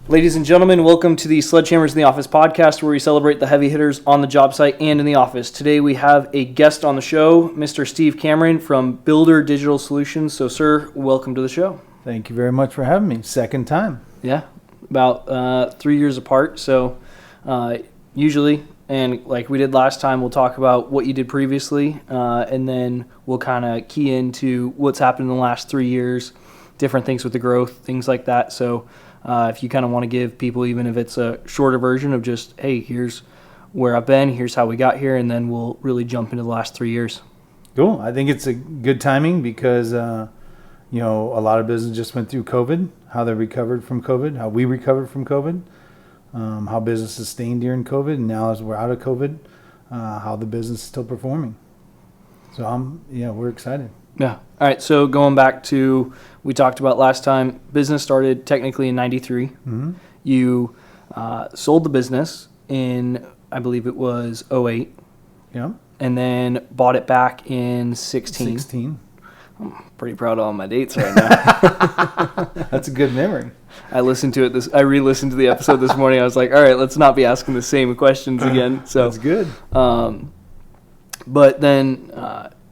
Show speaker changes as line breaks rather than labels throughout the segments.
Ladies and gentlemen, welcome to the Sledgehammers in the Office podcast, where we celebrate the heavy hitters on the job site and in the office. Today we have a guest on the show, Mr. Steve Cameron from Builder Digital Solutions. So, sir, welcome to the show.
Thank you very much for having me. Second time.
Yeah, about 3 years apart. So, usually, and like we did last time, we'll talk about what you did previously, and then we'll kind of key into what's happened in the last 3 years, different things with the growth, things like that. So, if you kind of want to give people, even if it's a shorter version of just, hey, here's where I've been, here's how we got here, and then we'll really jump into the last 3 years.
Cool. I think it's a good timing because, a lot of business just went through COVID, how they recovered from COVID, how we recovered from COVID, how business sustained during COVID, and now as we're out of COVID, how the business is still performing. So, we're excited.
Yeah. All right. So going back to, we talked about last time, business started technically in 93.
Mm-hmm.
You sold the business in, I believe it was 08.
Yeah.
And then bought it back in 16. I'm pretty proud of all my dates right now.
That's a good memory.
I re-listened to the episode this morning. I was like, all right, let's not be asking the same questions again. So
that's good.
But then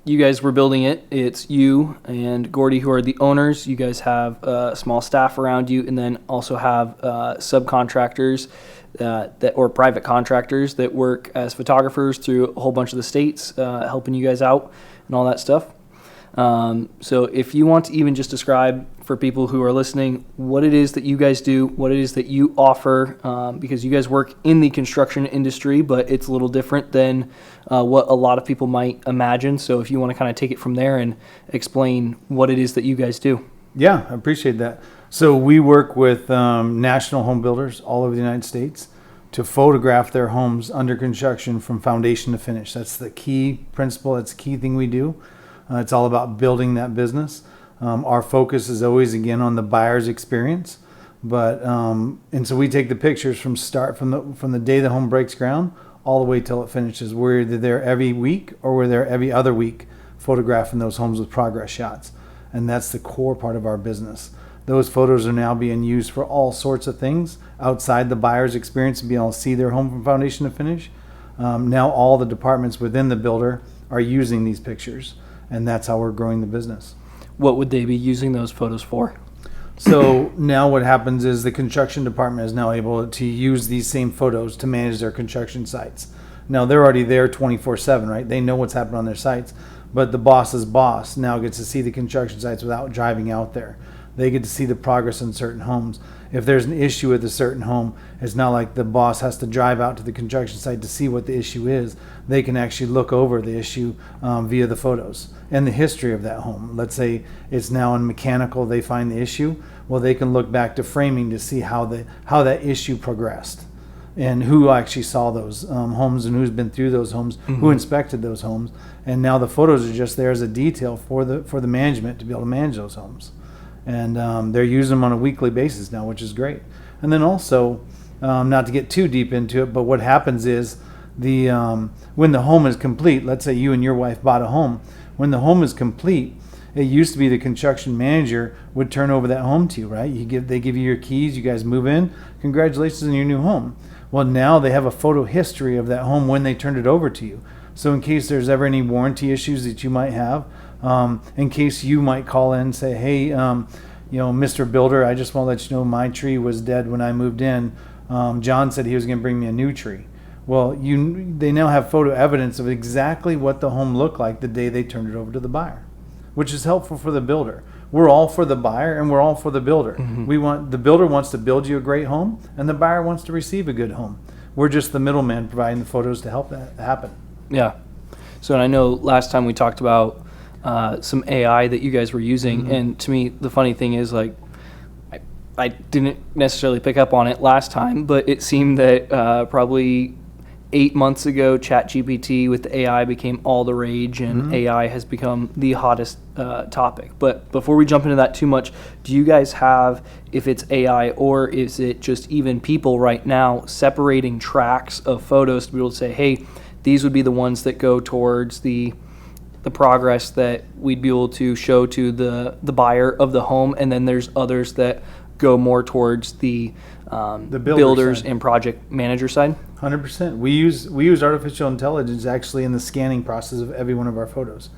you guys were building it. It's you and Gordy who are the owners. You guys have a small staff around you, and then also have subcontractors or private contractors that work as photographers through a whole bunch of the states, helping you guys out and all that stuff. So if you want to even just describe for people who are listening what it is that you guys do, what it is that you offer, because you guys work in the construction industry, but it's a little different than what a lot of people might imagine. So if you want to kind of take it from there and explain what it is that you guys do.
Yeah, I appreciate that. So we work with national home builders all over the United States to photograph their homes under construction from foundation to finish. That's the key principle. That's the key thing we do. It's all about building that business. Our focus is always, again, on the buyer's experience. But and so we take the pictures from the day the home breaks ground all the way till it finishes. We're either there every week or we're there every other week photographing those homes with progress shots. And that's the core part of our business. Those photos are now being used for all sorts of things outside the buyer's experience to be able to see their home from foundation to finish. Now all the departments within the builder are using these pictures. And that's how we're growing the business.
What would they be using those photos for?
So now what happens is the construction department is now able to use these same photos to manage their construction sites. Now they're already there 24/7, right? They know what's happening on their sites. But the boss's boss now gets to see the construction sites without driving out there. They get to see the progress in certain homes. If there's an issue with a certain home, it's not like the boss has to drive out to the construction site to see what the issue is. They can actually look over the issue via the photos and the history of that home. Let's say it's now in mechanical, they find the issue. Well, they can look back to framing to see how that issue progressed and who actually saw those homes and who's been through those homes, who inspected those homes. And now the photos are just there as a detail for the management to be able to manage those homes. And they're using them on a weekly basis now, which is great. And then also, not to get too deep into it, but what happens is when the home is complete, let's say you and your wife bought a home, when the home is complete, it used to be the construction manager would turn over that home to you, right? They give you your keys, you guys move in, congratulations on your new home. Well, now they have a photo history of that home when they turned it over to you. So in case there's ever any warranty issues that you might have, in case you might call in and say, hey, Mr. Builder, I just want to let you know my tree was dead when I moved in. John said he was going to bring me a new tree. Well, they now have photo evidence of exactly what the home looked like the day they turned it over to the buyer, which is helpful for the builder. We're all for the buyer and we're all for the builder. Mm-hmm. The builder wants to build you a great home and the buyer wants to receive a good home. We're just the middleman providing the photos to help that happen.
Yeah. So and I know last time we talked about some AI that you guys were using, and to me the funny thing is, like, I didn't necessarily pick up on it last time, but it seemed that probably 8 months ago ChatGPT with the AI became all the rage, and AI has become the hottest topic. But before we jump into that too much, do you guys have, if it's AI or is it just even people right now, separating tracks of photos to be able to say, hey, these would be the ones that go towards the progress that we'd be able to show to the buyer of the home, and then there's others that go more towards the builders
side.
and project manager side?
100%. We use artificial intelligence actually in the scanning process of every one of our photos.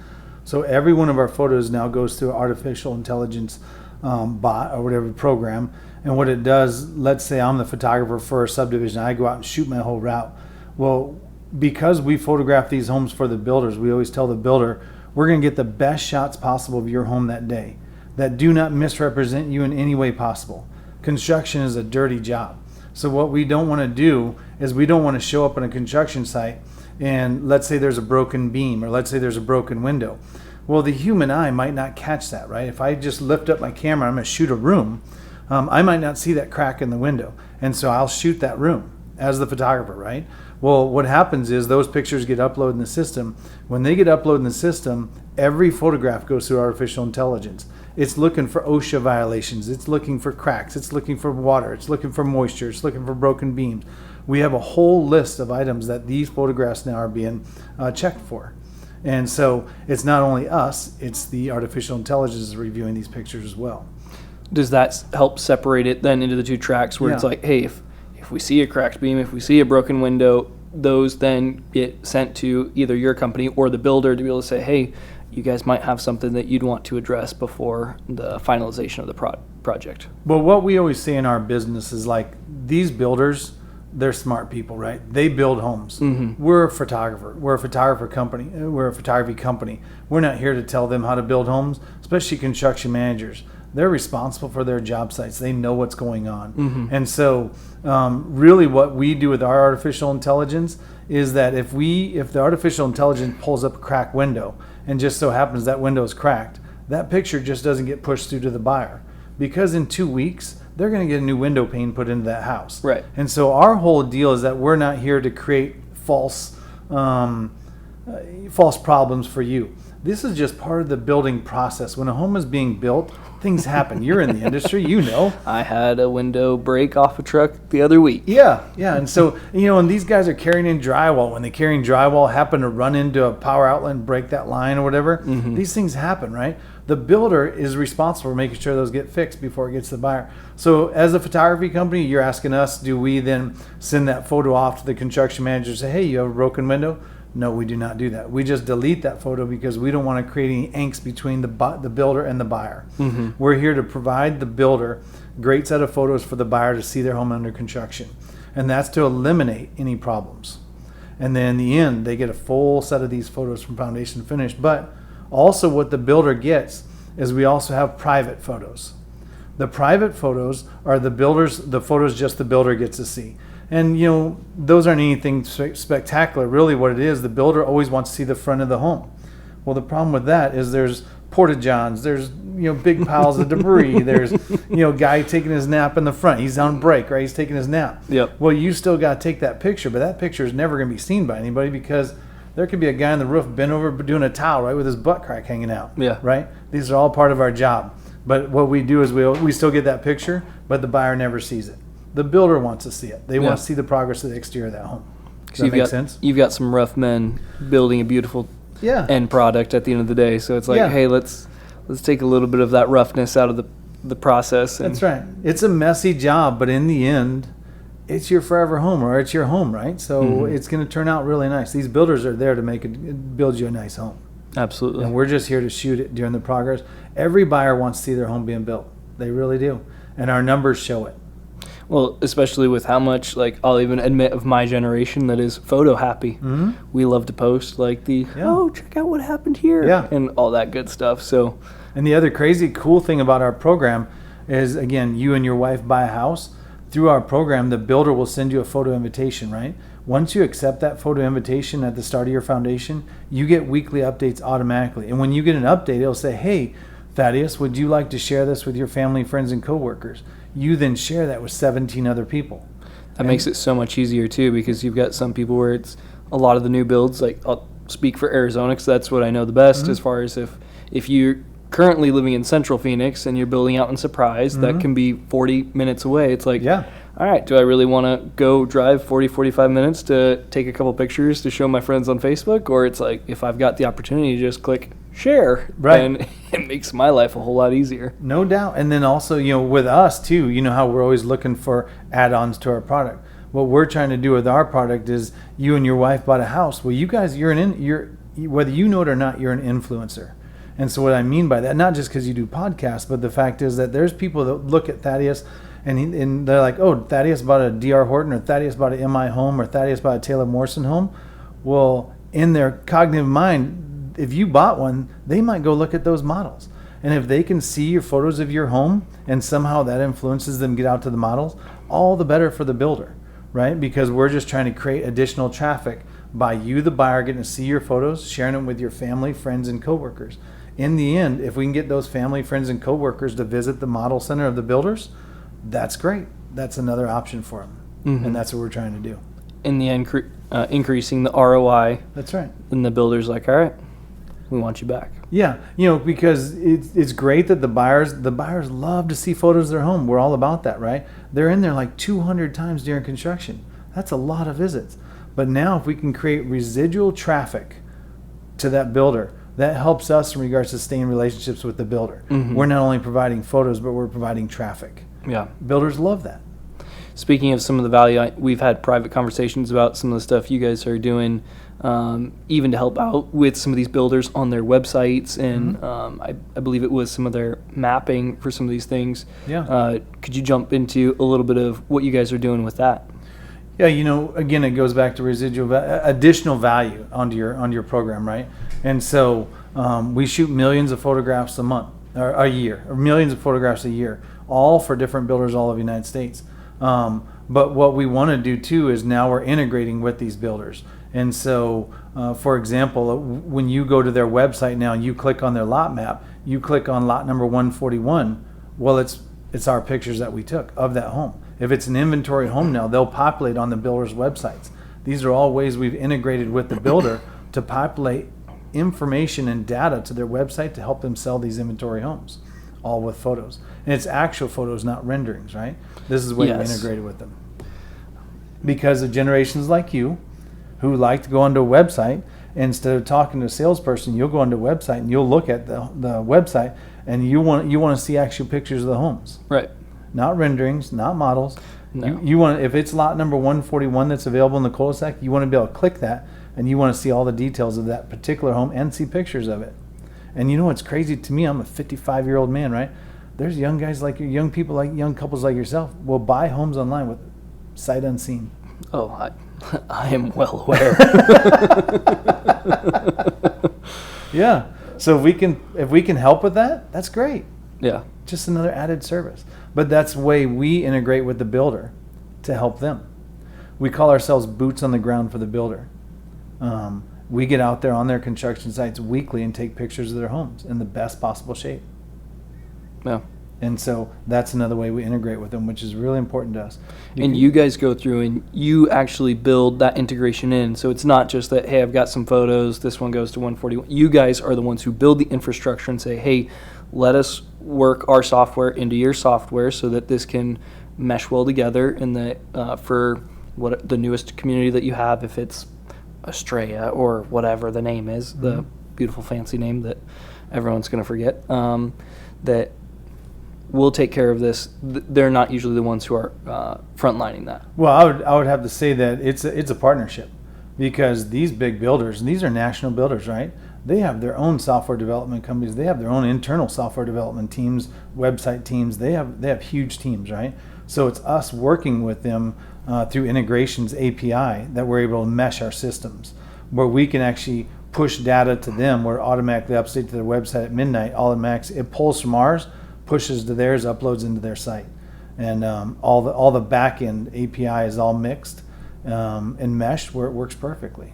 So every one of our photos now goes through artificial intelligence bot or whatever program. And what it does, let's say I'm the photographer for a subdivision, I go out and shoot my whole route. Well, because we photograph these homes for the builders, we always tell the builder, we're going to get the best shots possible of your home that day that do not misrepresent you in any way possible. Construction is a dirty job. So what we don't want to do is we don't want to show up on a construction site and let's say there's a broken beam or let's say there's a broken window. Well, the human eye might not catch that, right? If I just lift up my camera, I'm going to shoot a room, I might not see that crack in the window. And so I'll shoot that room as the photographer, right? Well, what happens is those pictures get uploaded in the system. When they get uploaded in the system, every photograph goes through artificial intelligence. It's looking for OSHA violations. It's looking for cracks. It's looking for water. It's looking for moisture. It's looking for broken beams. We have a whole list of items that these photographs now are being checked for. And so it's not only us, it's the artificial intelligence reviewing these pictures as well.
Does that help separate it then into the two tracks where it's like, hey, if we see a cracked beam, if we see a broken window, those then get sent to either your company or the builder to be able to say, hey, you guys might have something that you'd want to address before the finalization of the project?
Well, what we always say in our business is like these builders, they're smart people, right? They build homes. Mm-hmm. We're a photographer. We're a photography company. We're not here to tell them how to build homes, especially construction managers. They're responsible for their job sites. They know what's going on. Mm-hmm. And so really what we do with our artificial intelligence is that if the artificial intelligence pulls up a cracked window and just so happens that window is cracked, that picture just doesn't get pushed through to the buyer. Because in 2 weeks, they're going to get a new window pane put into that house.
Right.
And so our whole deal is that we're not here to create false problems for you. This is just part of the building process. When a home is being built, things happen. You're in the industry, you know.
I had a window break off a truck the other week.
Yeah. And so, and these guys are carrying in drywall. When they carry in drywall, happen to run into a power outlet and break that line or whatever, these things happen, right? The builder is responsible for making sure those get fixed before it gets to the buyer. So as a photography company, you're asking us, do we then send that photo off to the construction manager and say, hey, you have a broken window? No, we do not do that. We just delete that photo because we don't want to create any angst between the builder and the buyer. Mm-hmm. We're here to provide the builder a great set of photos for the buyer to see their home under construction. And that's to eliminate any problems. And then in the end, they get a full set of these photos from foundation to finish. But also what the builder gets is we also have private photos. The private photos are the photos just the builder gets to see. And, those aren't anything spectacular. Really what it is, the builder always wants to see the front of the home. Well, the problem with that is there's porta-johns, there's, big piles of debris, there's, guy taking his nap in the front. He's on break, right? He's taking his nap.
Yep.
Well, you still got to take that picture, but that picture is never going to be seen by anybody because there could be a guy on the roof bent over doing a towel, right, with his butt crack hanging out.
Yeah.
Right? These are all part of our job. But what we do is we still get that picture, but the buyer never sees it. The builder wants to see it. They want to see the progress of the exterior of that home. Does that make sense?
You've got some rough men building a beautiful end product at the end of the day. So it's like, hey, let's take a little bit of that roughness out of the process.
That's right. It's a messy job, but in the end, it's your forever home or it's your home, right? So it's going to turn out really nice. These builders are there to build you a nice home.
Absolutely.
And we're just here to shoot it during the progress. Every buyer wants to see their home being built. They really do. And our numbers show it.
Well, especially with how much, I'll even admit of my generation that is photo happy. Mm-hmm. We love to post check out what happened here, and all that good stuff. So,
and the other crazy cool thing about our program is, again, you and your wife buy a house. Through our program, the builder will send you a photo invitation, right? Once you accept that photo invitation at the start of your foundation, you get weekly updates automatically. And when you get an update, it'll say, hey, Thaddeus, would you like to share this with your family, friends, and coworkers? You then share that with 17 other people.
That makes it so much easier too, because you've got some people where it's a lot of the new builds. I'll speak for Arizona because that's what I know the best. As far as if you're currently living in Central Phoenix and you're building out in Surprise, that can be 40 minutes away. It's like, all right, do I really want to go drive 40, 45 minutes to take a couple pictures to show my friends on Facebook? Or it's like, if I've got the opportunity to just click share,
Right.
then it makes my life a whole lot easier.
No doubt. And then also, with us too, how we're always looking for add-ons to our product. What we're trying to do with our product is, you and your wife bought a house. Well, you guys, whether you know it or not, you're an influencer. And so what I mean by that, not just because you do podcasts, but the fact is that there's people that look at Thaddeus and they're like, oh, Thaddeus bought a D.R. Horton, or Thaddeus bought an MI home, or Thaddeus bought a Taylor Morrison home. Well, in their cognitive mind, if you bought one, they might go look at those models. And if they can see your photos of your home and somehow that influences them get out to the models, all the better for the builder, right? Because we're just trying to create additional traffic by you, the buyer, getting to see your photos, sharing them with your family, friends, and coworkers. In the end, if we can get those family, friends, and coworkers to visit the model center of the builders, that's great. That's another option for them.
Mm-hmm.
And that's what we're trying to do.
In the end, increasing the ROI.
That's right.
And the builder's like, all right, we want you back.
Yeah, because it's great that the buyers love to see photos of their home. We're all about that, right? They're in there like 200 times during construction. That's a lot of visits. But now if we can create residual traffic to that builder, that helps us in regards to staying relationships with the builder.
Mm-hmm.
We're not only providing photos, but we're providing traffic.
Yeah.
Builders love that.
Speaking of some of the value, we've had private conversations about some of the stuff you guys are doing, even to help out with some of these builders on their websites, and I believe it was some of their mapping for some of these things.
Yeah.
Could you jump into a little bit of what you guys are doing with that?
Yeah, again, it goes back to additional value onto your program, right? And so we shoot millions of photographs a month, or a year, or millions of photographs a year, all for different builders all over the United States. But what we want to do too is now we're integrating with these builders. And so, for example, when you go to their website now and you click on their lot map, you click on lot number 141, well, it's our pictures that we took of that home. If it's an inventory home now, they'll populate on the builder's websites. These are all ways we've integrated with the builder to populate information and data to their website to help them sell these inventory homes, all with photos. And it's actual photos, not renderings, right? This is the way we integrated with them. Because of generations like you who like to go onto a website, instead of talking to a salesperson, you'll go onto a website and you'll look at the website and you want to see actual pictures of the homes.
Right.
Not renderings, not models.
No.
You want, if it's lot number 141 that's available in the cul-de-sac, you want to be able to click that and you want to see all the details of that particular home and see pictures of it. And you know what's crazy to me? I'm a 55-year-old man, right? There's young guys like you, young people like young couples like yourself will buy homes online with sight unseen.
Oh, I am well aware.
Yeah. So if we can help with that, that's great.
Yeah.
Just another added service. But that's the way we integrate with the builder to help them. We call ourselves boots on the ground for the builder. We get out there on their construction sites weekly and take pictures of their homes in the best possible shape.
Yeah.
And so that's another way we integrate with them, which is really important to us.
And you guys go through and you actually build that integration in. So it's not just that, hey, I've got some photos, this one goes to 141. You guys are the ones who build the infrastructure and say, hey, let us work our software into your software so that this can mesh well together in the for what the newest community that you have, if it's Estrella or whatever the name is, the beautiful fancy name that everyone's going to forget, that we'll take care of this. They're not usually the ones who are frontlining that.
Well, I would have to say that it's a partnership, because these big builders, and these are national builders, right? They have their own software development companies. They have their own internal software development teams, website teams. They have huge teams, right? So it's us working with them through integrations API that we're able to mesh our systems, where we can actually push data to them, where it automatically updates to their website at midnight. It pulls from ours, pushes to theirs, uploads into their site, and all the back end API is all mixed and meshed where it works perfectly.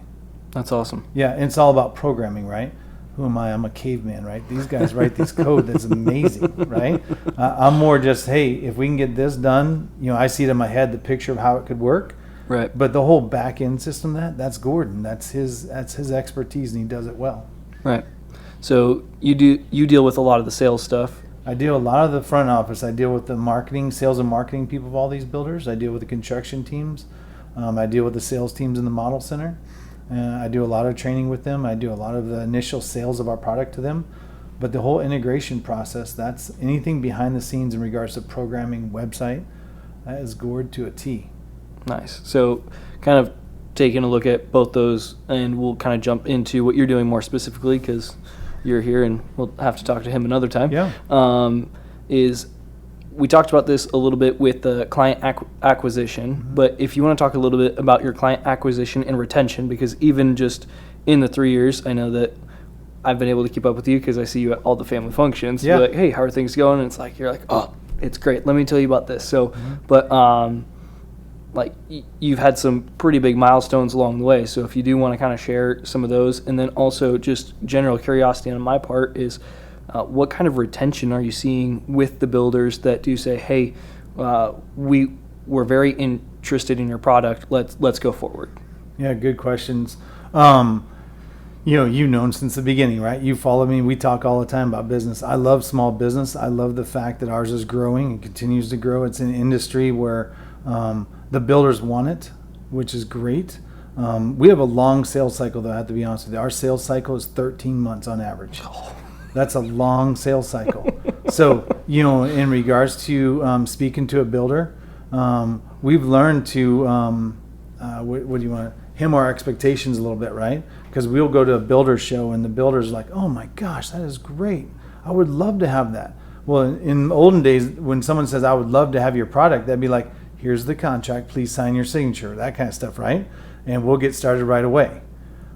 That's awesome.
Yeah, and it's all about programming, right? Who am I? I'm a caveman, right? These guys write this code that's amazing, right? I'm more just, hey, if we can get this done, I see it in my head, the picture of how it could work.
Right.
But the whole back end system, that's Gordon. That's his expertise, and he does it well.
Right. So you deal with a lot of the sales stuff.
I deal a lot of the front office. I deal with the marketing, sales and marketing people of all these builders. I deal with the construction teams. I deal with the sales teams in the model center. I do a lot of training with them. I do a lot of the initial sales of our product to them. But the whole integration process, that's anything behind the scenes in regards to programming, website, that is gored to a T.
Nice. So kind of taking a look at both those, and we'll kind of jump into what you're doing more specifically because you're here and we'll have to talk to him another time.
Yeah.
Is we talked about this a little bit with the client acquisition, but if you want to talk a little bit about your client acquisition and retention, because even just in the 3 years, I know that I've been able to keep up with you because I see you at all the family functions.
Yeah.
You're like, hey, how are things going? And it's like, you're like, oh, it's great. Let me tell you about this. So, but like you've had some pretty big milestones along the way. So if you do want to kind of share some of those, and then also just general curiosity on my part is what kind of retention are you seeing with the builders that do say, hey, we're very interested in your product. Let's go forward.
Yeah, good questions. You've known since the beginning, right? You follow me. We talk all the time about business. I love small business. I love the fact that ours is growing and continues to grow. It's an industry where the builders want it, which is great. We have a long sales cycle, though, I have to be honest with you. Our sales cycle is 13 months on average. That's a long sales cycle. So, in regards to speaking to a builder, we've learned to, what do you want to, hem our expectations a little bit, right? Because we'll go to a builder show and the builder's like, oh my gosh, that is great. I would love to have that. Well, in olden days, when someone says, I would love to have your product, that'd be like, here's the contract, please sign your signature, that kind of stuff, right? And we'll get started right away.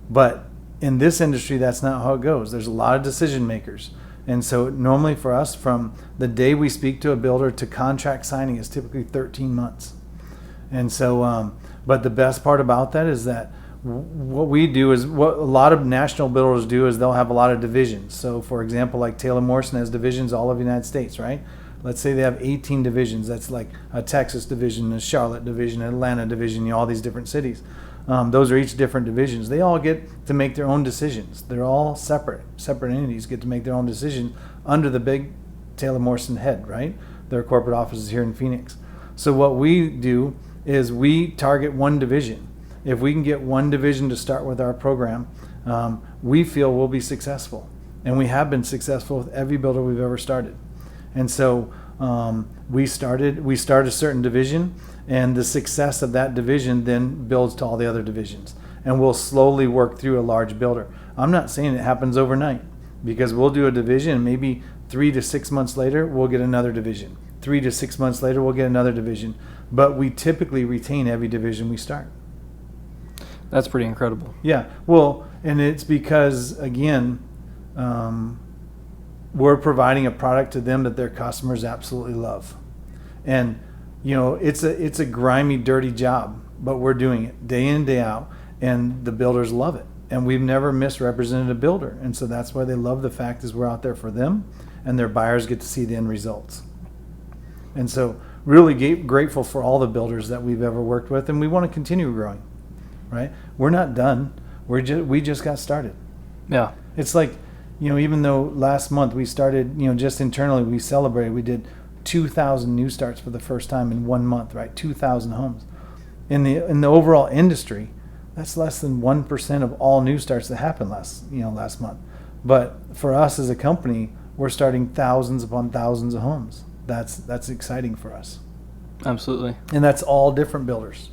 But in this industry, that's not how it goes. There's a lot of decision makers. And so normally for us, from the day we speak to a builder to contract signing is typically 13 months. And so, but the best part about that is that what we do is what a lot of national builders do is they'll have a lot of divisions. So for example, like Taylor Morrison has divisions all over the United States, right? Let's say they have 18 divisions. That's like a Texas division, a Charlotte division, an Atlanta division, all these different cities. Those are each different divisions. They all get to make their own decisions. They're all separate entities get to make their own decisions under the big Taylor Morrison head, right? Their corporate offices here in Phoenix. So what we do is we target one division. If we can get one division to start with our program, we feel we'll be successful. And we have been successful with every builder we've ever started. And so we start a certain division, and the success of that division then builds to all the other divisions. And we'll slowly work through a large builder. I'm not saying it happens overnight, because we'll do a division and maybe 3 to 6 months later, we'll get another division. 3 to 6 months later, we'll get another division. But we typically retain every division we start.
That's pretty incredible.
Yeah. Well, and it's because, again, we're providing a product to them that their customers absolutely love. And, it's a grimy, dirty job, but we're doing it day in, day out, and the builders love it. And we've never misrepresented a builder. And so that's why they love the fact is we're out there for them, and their buyers get to see the end results. And so really grateful for all the builders that we've ever worked with, and we want to continue growing, right? We're not done. We just got started.
Yeah.
It's like, even though last month we started, just internally we celebrated, we did 2,000 new starts for the first time in 1 month, right? 2,000 homes. In the overall industry, that's less than 1% of all new starts that happened last month. But for us as a company, we're starting thousands upon thousands of homes. That's exciting for us.
Absolutely.
And that's all different builders.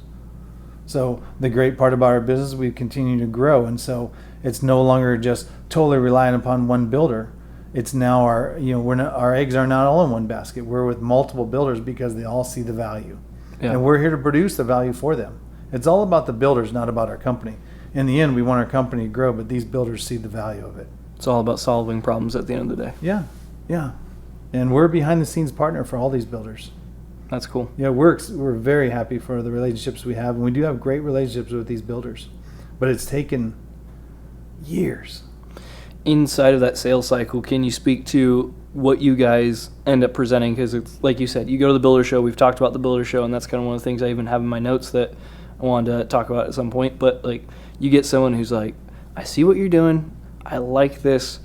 So the great part about our business, we continue to grow, and so it's no longer just totally reliant upon one builder. It's now our eggs are not all in one basket. We're with multiple builders because they all see the value, and we're here to produce the value for them. It's all about the builders, not about our company. In the end, we want our company to grow, but these builders see the value of it.
It's all about solving problems at the end of the day.
Yeah. And we're behind the scenes partner for all these builders.
That's cool.
Yeah, we're very happy for the relationships we have, and we do have great relationships with these builders. But it's taken years.
Inside of that sales cycle, can you speak to what you guys end up presenting? Because it's like you said, you go to the builder show. We've talked about the builder show, and that's kind of one of the things I even have in my notes that I wanted to talk about at some point. But like, you get someone who's like, I see what you're doing. I like this.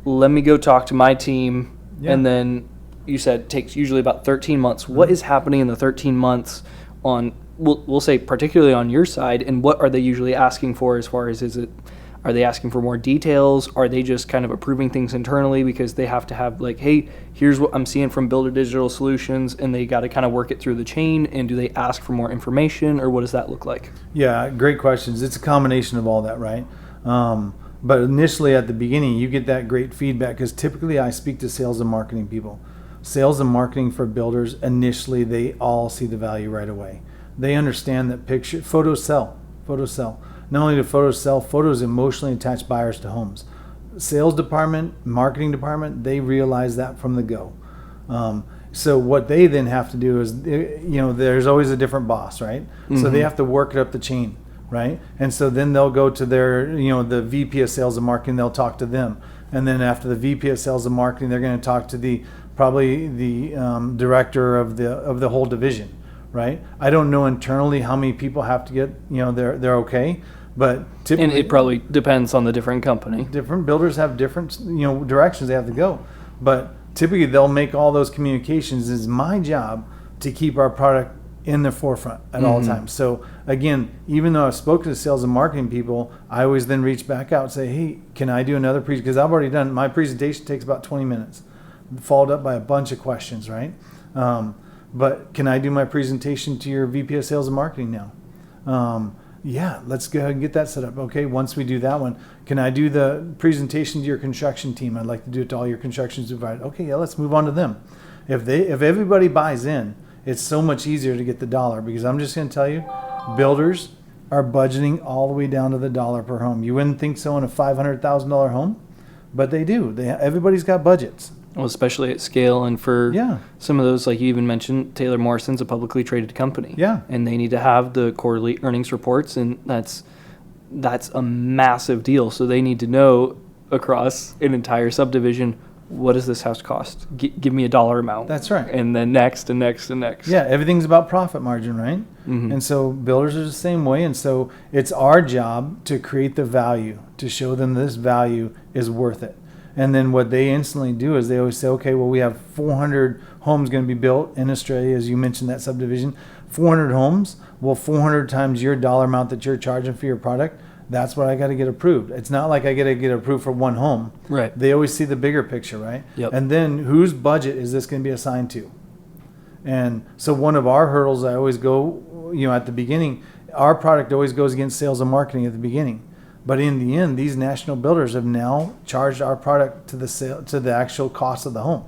Let me go talk to my team. Yeah. And then you said takes usually about 13 months. What is happening in the 13 months on, we'll say particularly on your side, and what are they usually asking for as far as are they asking for more details? Are they just kind of approving things internally because they have to have like, hey, here's what I'm seeing from Builder Digital Solutions, and they got to kind of work it through the chain? And do they ask for more information, or what does that look like?
Yeah, great questions. It's a combination of all that, right? But initially at the beginning, you get that great feedback because typically I speak to sales and marketing people. Sales and marketing for builders, initially they all see the value right away. They understand that photos sell. Not only do photos sell, photos emotionally attach buyers to homes. Sales department, marketing department, they realize that from the go. So what they then have to do is, there's always a different boss, right? Mm-hmm. So they have to work it up the chain, right? And so then they'll go to their, the VP of sales and marketing, they'll talk to them. And then after the VP of sales and marketing, they're going to talk to probably the director of the whole division, right? I don't know internally how many people have to get, they're okay. But typically,
and it probably depends on the different company.
Different builders have different, directions they have to go. But typically, they'll make all those communications. It's my job to keep our product in the forefront at all times. So again, even though I've spoken to sales and marketing people, I always then reach back out and say, hey, can I do another presentation? Because I've already done, my presentation takes about 20 minutes, followed up by a bunch of questions, right? But can I do my presentation to your VP of sales and marketing now? Yeah, let's go ahead and get that set up. Okay, once we do that one, can I do the presentation to your construction team? I'd like to do it to all your construction supervisors. Okay, yeah, let's move on to them. If everybody buys in, it's so much easier to get the dollar, because I'm just going to tell you, builders are budgeting all the way down to the dollar per home. You wouldn't think so in a $500,000 home, but they do. Everybody's got budgets.
Well, especially at scale, and for some of those, like you even mentioned, Taylor Morrison's a publicly traded company.
Yeah.
And they need to have the quarterly earnings reports, and that's a massive deal. So they need to know across an entire subdivision, what does this house cost? Give me a dollar amount.
That's right.
And then next and next and next.
Yeah, everything's about profit margin, right? Mm-hmm. And so builders are the same way. And so it's our job to create the value, to show them this value is worth it. And then what they instantly do is they always say, okay, well, we have 400 homes going to be built in Australia, as you mentioned that subdivision. 400 homes, well, 400 times your dollar amount that you're charging for your product, that's what I got to get approved. It's not like I got to get approved for one home.
Right.
They always see the bigger picture, right?
Yep.
And then whose budget is this going to be assigned to? And so one of our hurdles, I always go, at the beginning, our product always goes against sales and marketing at the beginning. But in the end, these national builders have now charged our product to the actual cost of the home,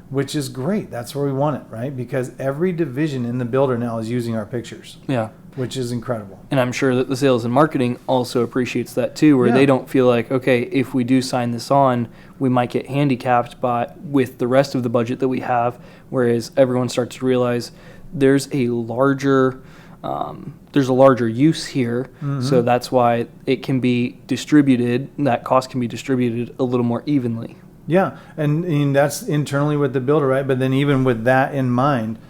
which is great. That's where we want it, right? Because every division in the builder now is using our pictures.
Yeah.
Which is incredible.
And I'm sure that the sales and marketing also appreciates that too, where they don't feel like, okay, if we do sign this on, we might get handicapped with the rest of the budget that we have, whereas everyone starts to realize there's a larger use here. Mm-hmm. So that's why it can be distributed, that cost can be distributed a little more evenly.
Yeah, and that's internally with the builder, right? But then even with that in mind,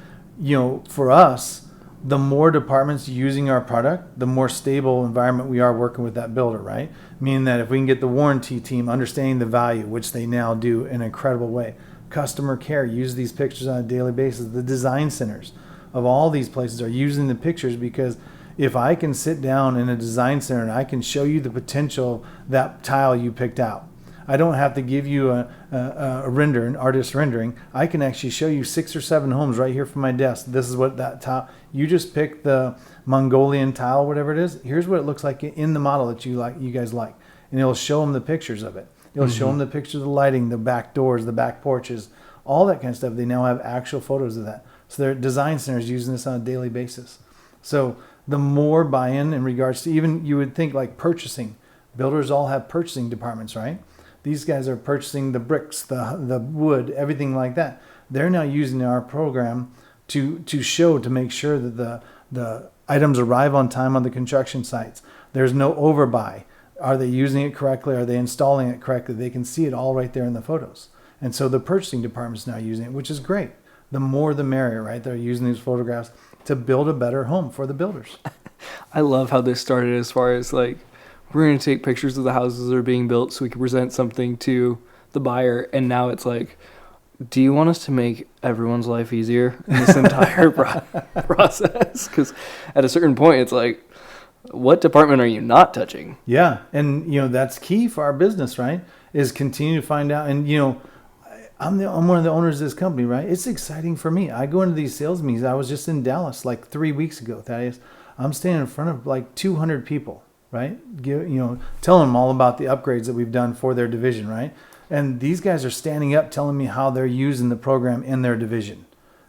for us, the more departments using our product, the more stable environment we are working with that builder, right? Meaning that if we can get the warranty team understanding the value, which they now do in an incredible way, customer care, use these pictures on a daily basis, the design centers of all these places are using the pictures, because if I can sit down in a design center and I can show you the potential of that tile you picked out, I don't have to give you a render, an artist rendering. I can actually show you 6 or 7 homes right here from my desk. This is what that tile, you just pick the Mongolian tile, whatever it is. Here's what it looks like in the model that you guys like. And it'll show them the pictures of it. It'll show them the pictures of the lighting, the back doors, the back porches, all that kind of stuff. They now have actual photos of that. So their design centers using this on a daily basis. So the more buy-in in regards to, even you would think like purchasing, builders all have purchasing departments, right? These guys are purchasing the bricks, the wood, everything like that. They're now using our program to make sure that the items arrive on time on the construction sites. There's no overbuy. Are they using it correctly? Are they installing it correctly? They can see it all right there in the photos. And so the purchasing department's now using it, which is great. The more the merrier, right? They're using these photographs to build a better home for the builders.
I love how this started as far as like, we're going to take pictures of the houses that are being built so we can present something to the buyer. And now it's like, do you want us to make everyone's life easier in this entire process? Because at a certain point, it's like, what department are you not touching?
Yeah. And, that's key for our business, right? Is continue to find out. And, I'm one of the owners of this company, right? It's exciting for me. I go into these sales meetings. I was just in Dallas like 3 weeks ago, Thaddeus. I'm standing in front of like 200 people, right? Telling them all about the upgrades that we've done for their division, right? And these guys are standing up telling me how they're using the program in their division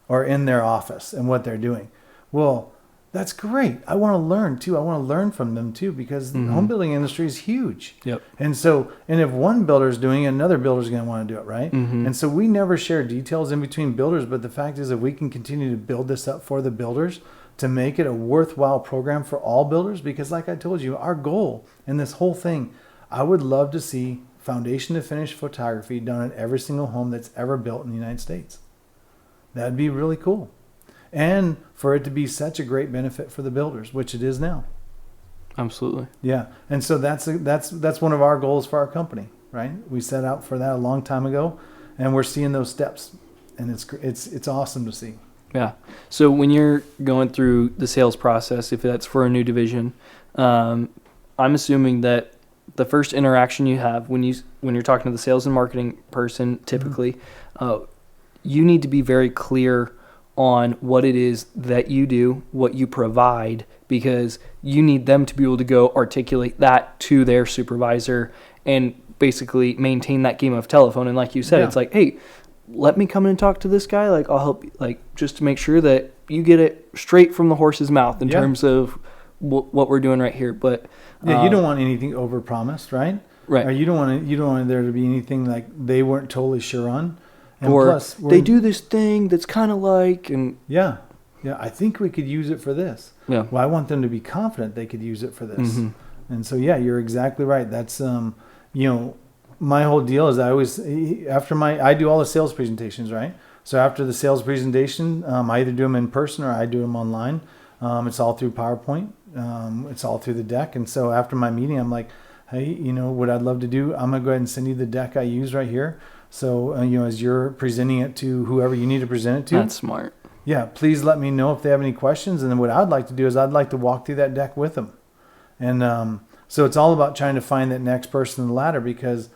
or in their office and what they're doing. Well, that's great. I want to learn too. I want to learn from them too, because the home building industry is huge.
Yep.
And if one builder is doing it, another builder is going to want to do it, right? And so we never share details in between builders, but the fact is, if we can continue to build this up for the builders to make it a worthwhile program for all builders, because like I told you, our goal in this whole thing, I would love to see foundation to finish photography done at every single home that's ever built in the United States. That'd be really cool. And for it to be such a great benefit for the builders, which it is now.
Absolutely.
Yeah. And so that's one of our goals for our company, right? We set out for that a long time ago, and we're seeing those steps, and it's awesome to see.
Yeah. So when you're going through the sales process, if that's for a new division, I'm assuming that the first interaction you have when you're talking to the sales and marketing person, typically, you need to be very clear on what it is that you do, what you provide, because you need them to be able to go articulate that to their supervisor and basically maintain that game of telephone. And like you said, It's like, hey, let me come in and talk to this guy. Like, I'll help you, like, just to make sure that you get it straight from the horse's mouth in terms of what we're doing right here. But
you don't want anything overpromised, right?
Right.
Or you don't want there to be anything like they weren't totally sure on. And
or
plus,
they do this thing that's kind of like, and
yeah, I think we could use it for this.
Yeah.
Well, I want them to be confident they could use it for this. And so, you're exactly right. That's, my whole deal is I always, I do all the sales presentations, right? So after the sales presentation, I either do them in person or I do them online. It's all through PowerPoint. It's all through the deck. And so after my meeting, I'm like, hey, what I'd love to do, I'm going to go ahead and send you the deck I use right here. So, as you're presenting it to whoever you need to present it to.
That's smart.
Yeah, please let me know if they have any questions. And then what I'd like to do is I'd like to walk through that deck with them. And so it's all about trying to find that next person in the ladder, because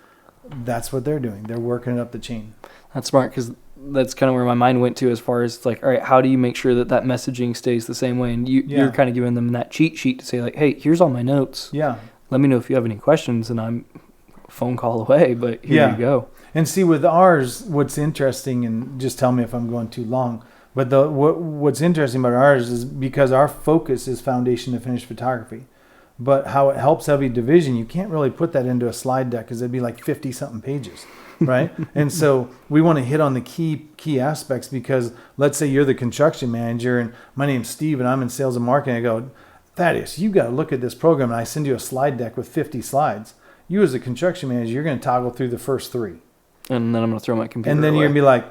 that's what they're doing. They're working it up the chain.
That's smart, because that's kind of where my mind went to, as far as like, all right, how do you make sure that messaging stays the same way? And you're kind of giving them that cheat sheet to say like, hey, here's all my notes.
Yeah. Let
me know if you have any questions, and I'm a phone call away, but here you go.
And see, with ours, what's interesting, and just tell me if I'm going too long, but what's interesting about ours is because our focus is foundation to finish photography. But how it helps every division, you can't really put that into a slide deck, because it'd be like 50-something pages, right? And so we want to hit on the key aspects, because let's say you're the construction manager, and my name's Steve, and I'm in sales and marketing. I go, Thaddeus, you got to look at this program, and I send you a slide deck with 50 slides. You as a construction manager, you're going to toggle through the first 3.
And then I'm going to throw my computer
And then
away.
you're going to be like,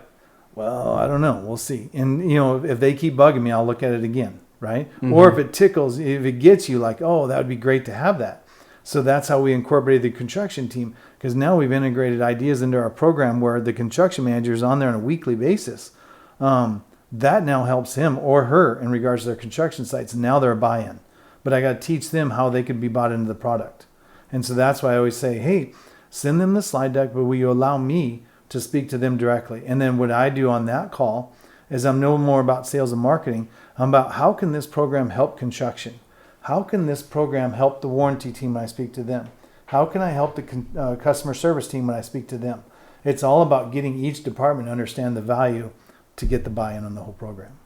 well, I don't know. We'll see. And, if they keep bugging me, I'll look at it again, right? Or if it tickles, if it gets you like, oh, that would be great to have that. So that's how we incorporated the construction team, because now we've integrated ideas into our program where the construction manager is on there on a weekly basis. That now helps him or her in regards to their construction sites. And now they're a buy-in. But I got to teach them how they could be bought into the product. And so that's why I always say, hey, send them the slide deck, but will you allow me to speak to them directly? And then what I do on that call is I'm no more about sales and marketing. I'm about how can this program help construction? How can this program help the warranty team when I speak to them? How can I help the customer service team when I speak to them? It's all about getting each department to understand the value to get the buy-in on the whole program.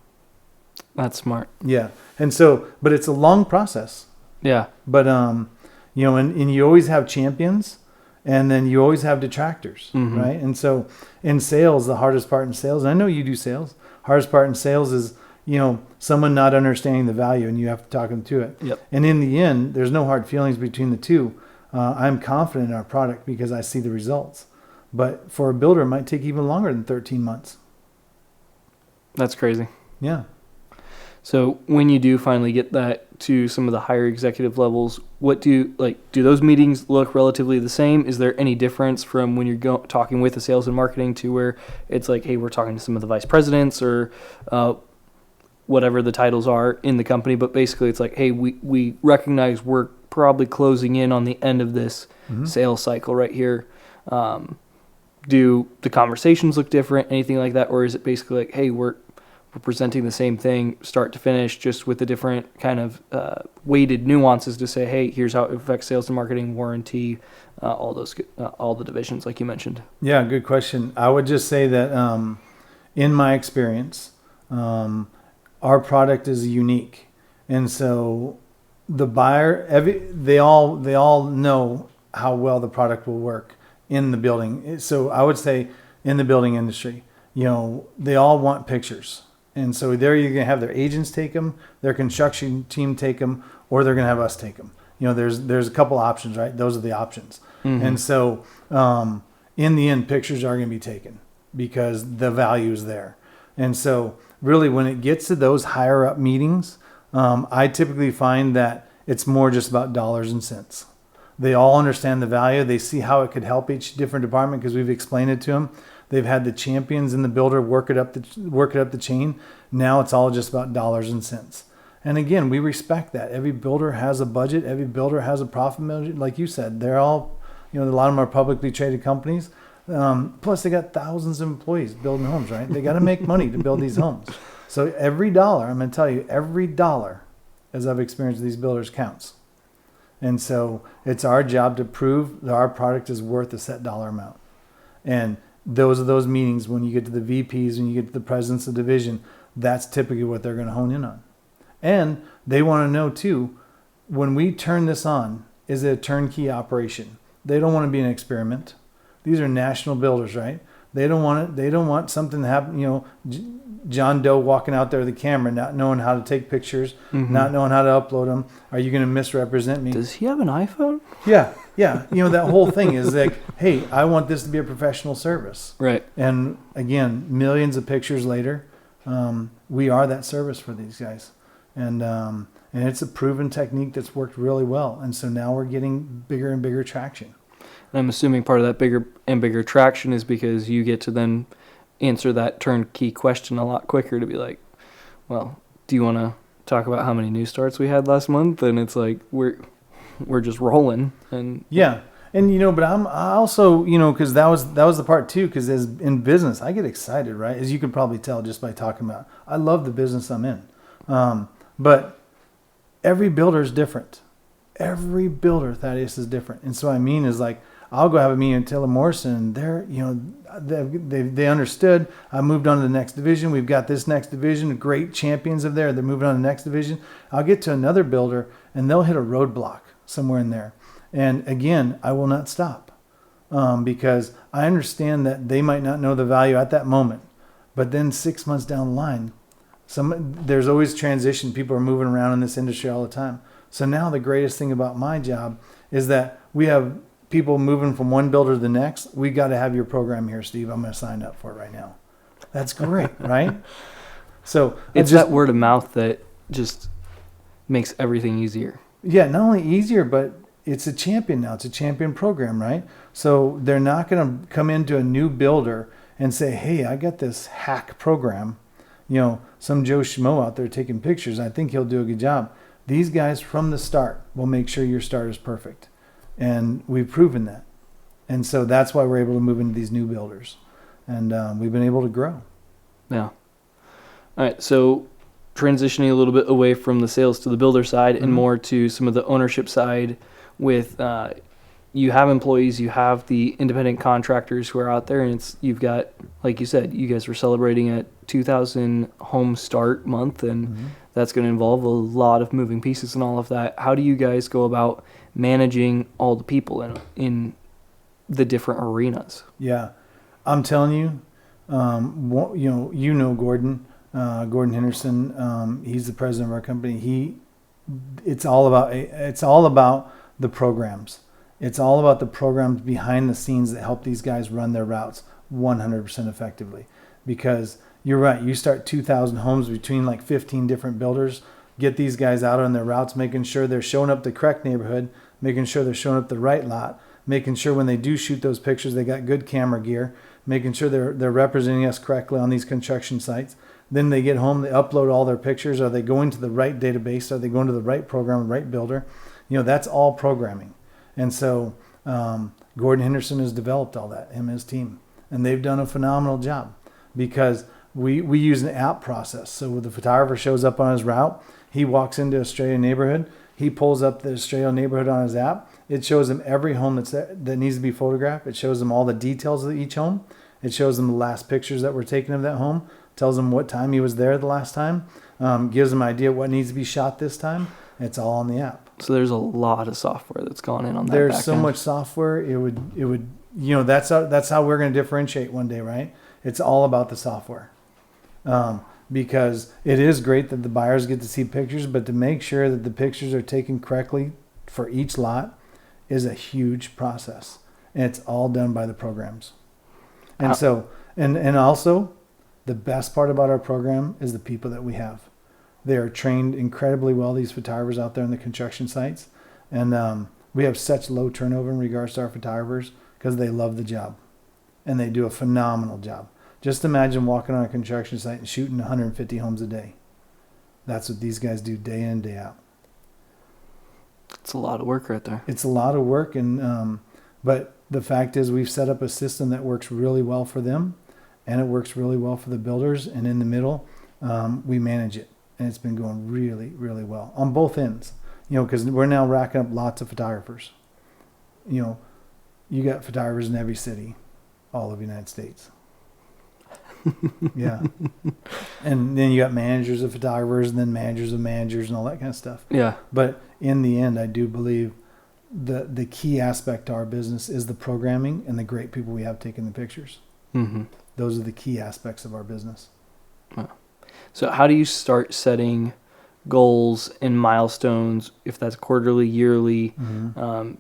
That's smart.
Yeah. And so, but it's a long process.
Yeah.
But, and you always have champions, and then you always have detractors, right? And so in sales, the hardest part in sales, and I know you do sales, hardest part in sales is, someone not understanding the value, and you have to talk them to it.
Yep.
And in the end, there's no hard feelings between the two. I'm confident in our product because I see the results. But for a builder, it might take even longer than 13 months.
That's crazy.
Yeah.
So when you do finally get that to some of the higher executive levels, what do those meetings look relatively the same? Is there any difference from when you're talking with the sales and marketing to where it's like, hey, we're talking to some of the vice presidents or whatever the titles are in the company, but basically it's like, hey, we recognize we're probably closing in on the end of this sales cycle right here. Do the conversations look different, anything like that? Or is it basically like, hey, we're presenting the same thing start to finish, just with the different kind of weighted nuances to say, hey, here's how it affects sales and marketing, warranty, all the divisions like you mentioned?
Yeah, good question. I would just say that in my experience, our product is unique. And so the buyer, they all know how well the product will work in the building. So I would say in the building industry, they all want pictures. And so there you're going to have their agents take them, their construction team take them, or they're going to have us take them. There's a couple options, right? Those are the options. Mm-hmm. And so in the end, pictures are going to be taken because the value is there. And so really when it gets to those higher up meetings, I typically find that it's more just about dollars and cents. They all understand the value. They see how it could help each different department because we've explained it to them. They've had the champions in the builder work it up the chain. Now it's all just about dollars and cents. And again, we respect that. Every builder has a budget. Every builder has a profit margin. Like you said, they're all, a lot of them are publicly traded companies. Plus they got thousands of employees building homes, right? They got to make money to build these homes. So every dollar, I'm going to tell you, every dollar, as I've experienced with these builders, counts. And so it's our job to prove that our product is worth a set dollar amount. And those are those meetings when you get to the VPs, when you get to the presidents of division, that's typically what they're going to hone in on. And they want to know too, when we turn this on, is it a turnkey operation? They don't want to be an experiment. These are national builders, right? They don't want it. They don't want something to happen, John Doe walking out there with the camera, not knowing how to take pictures, not knowing how to upload them. Are you going to misrepresent me?
Does he have an iPhone?
Yeah. That whole thing is like, hey, I want this to be a professional service.
Right.
And again, millions of pictures later, we are that service for these guys. And it's a proven technique that's worked really well. And so now we're getting bigger and bigger traction.
And I'm assuming part of that bigger and bigger traction is because you get to then answer that turnkey question a lot quicker to be like, well, do you want to talk about how many new starts we had last month? And it's like, we're just rolling. And
yeah. And, but I also, because that was the part too, because as in business, I get excited, right? As you can probably tell just by talking about it. I love the business I'm in. But every builder is different. Every builder, Thaddeus, is different. And so I mean is like, I'll go have a meeting with Taylor Morrison. They're, they understood. I moved on to the next division. We've got this next division, great champions of there. They're moving on to the next division. I'll get to another builder and they'll hit a roadblock somewhere in there. And again, I will not stop because I understand that they might not know the value at that moment. But then 6 months down the line, there's always transition. People are moving around in this industry all the time. So now the greatest thing about my job is that we have people moving from one builder to the next. We got to have your program here, Steve. I'm going to sign up for it right now. That's great, right? So
it's that word of mouth that just makes everything easier.
Yeah, not only easier, but it's a champion now. It's a champion program, right? So they're not going to come into a new builder and say, hey, I got this hack program. Some Joe Schmo out there taking pictures. I think he'll do a good job. These guys from the start will make sure your start is perfect. And we've proven that. And so that's why we're able to move into these new builders. And we've been able to grow.
Yeah. All right. So transitioning a little bit away from the sales to the builder side and more to some of the ownership side with you have employees, you have the independent contractors who are out there, and you've got, like you said, you guys were celebrating a 2,000 home start month, and that's going to involve a lot of moving pieces and all of that. How do you guys go about managing all the people in the different arenas? Yeah,
I'm telling you, Gordon Henderson. He's the president of our company. It's all about the programs. It's all about the programs behind the scenes that help these guys run their routes 100% effectively. Because, You're right. You start 2,000 homes between like 15 different builders. Get these guys out on their routes, making sure they're showing up the correct neighborhood, making sure they're showing up the right lot, making sure when they do shoot those pictures, they got good camera gear, making sure they're representing us correctly on these construction sites. Then they get home, they upload all their pictures. Are they going to the right database? Are they going to the right program, the right builder? That's all programming. And so Gordon Henderson has developed all that, him and his team. And they've done a phenomenal job because we use an app process. So when the photographer shows up on his route, he walks into Australia neighborhood, he pulls up the Australia neighborhood on his app. It shows him every home that needs to be photographed. It shows him all the details of each home. It shows him the last pictures that were taken of that home, tells him what time he was there the last time, gives him an idea what needs to be shot this time. It's all on the app.
So there's a lot of software that's gone in on that.
There's so much software. It would that's how we're going to differentiate one day, right? It's all about the software. Because it is great that the buyers get to see pictures, but to make sure that the pictures are taken correctly for each lot is a huge process. And it's all done by the programs. And so, and also the best part about our program is the people that we have. They are trained incredibly well, these photographers out there on the construction sites. And we have such low turnover in regards to our photographers because they love the job and they do a phenomenal job. Just imagine walking on a construction site and shooting 150 homes a day. That's what these guys do day in and day out.
It's a lot of work right there.
It's a lot of work, and but the fact is we've set up a system that works really well for them, and it works really well for the builders. And in the middle, we manage it, and it's been going really, really well on both ends. Because we're now racking up lots of photographers. You got photographers in every city, all of the United States. Yeah. And then you got managers of photographers and then managers of managers and all that kind of stuff.
Yeah.
But in the end, I do believe the key aspect to our business is the programming and the great people we have taking the pictures.
Mm-hmm.
Those are the key aspects of our business.
Wow. So how do you start setting goals and milestones, if that's quarterly, yearly?
Mm-hmm.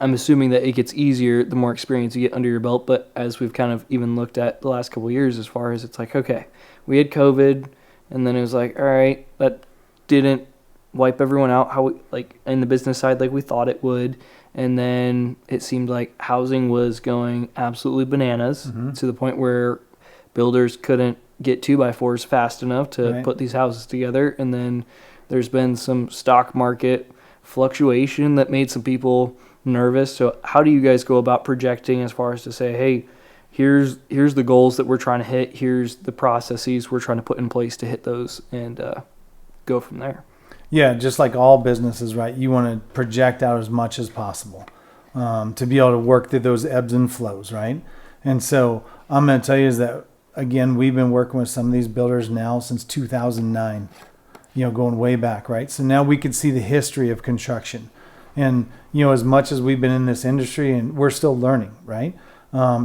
I'm assuming that it gets easier the more experience you get under your belt, but as we've kind of even looked at the last couple of years, as far as it's like, okay, we had COVID, and then it was like, all right, that didn't wipe everyone out how we, like in the business side like we thought it would, and then it seemed like housing was going absolutely bananas to the point where builders couldn't get 2x4s fast enough to put these houses together, and then there's been some stock market fluctuation that made some people nervous. So how do you guys go about projecting as far as to say, hey, here's the goals that we're trying to hit, here's the processes we're trying to put in place to hit those, and go from there?
Yeah, just like all businesses, right? You want to project out as much as possible to be able to work through those ebbs and flows, right? And so I'm going to tell you is that, again, we've been working with some of these builders now since 2009, going way back, right? So now we can see the history of construction. And, as much as we've been in this industry and we're still learning, right?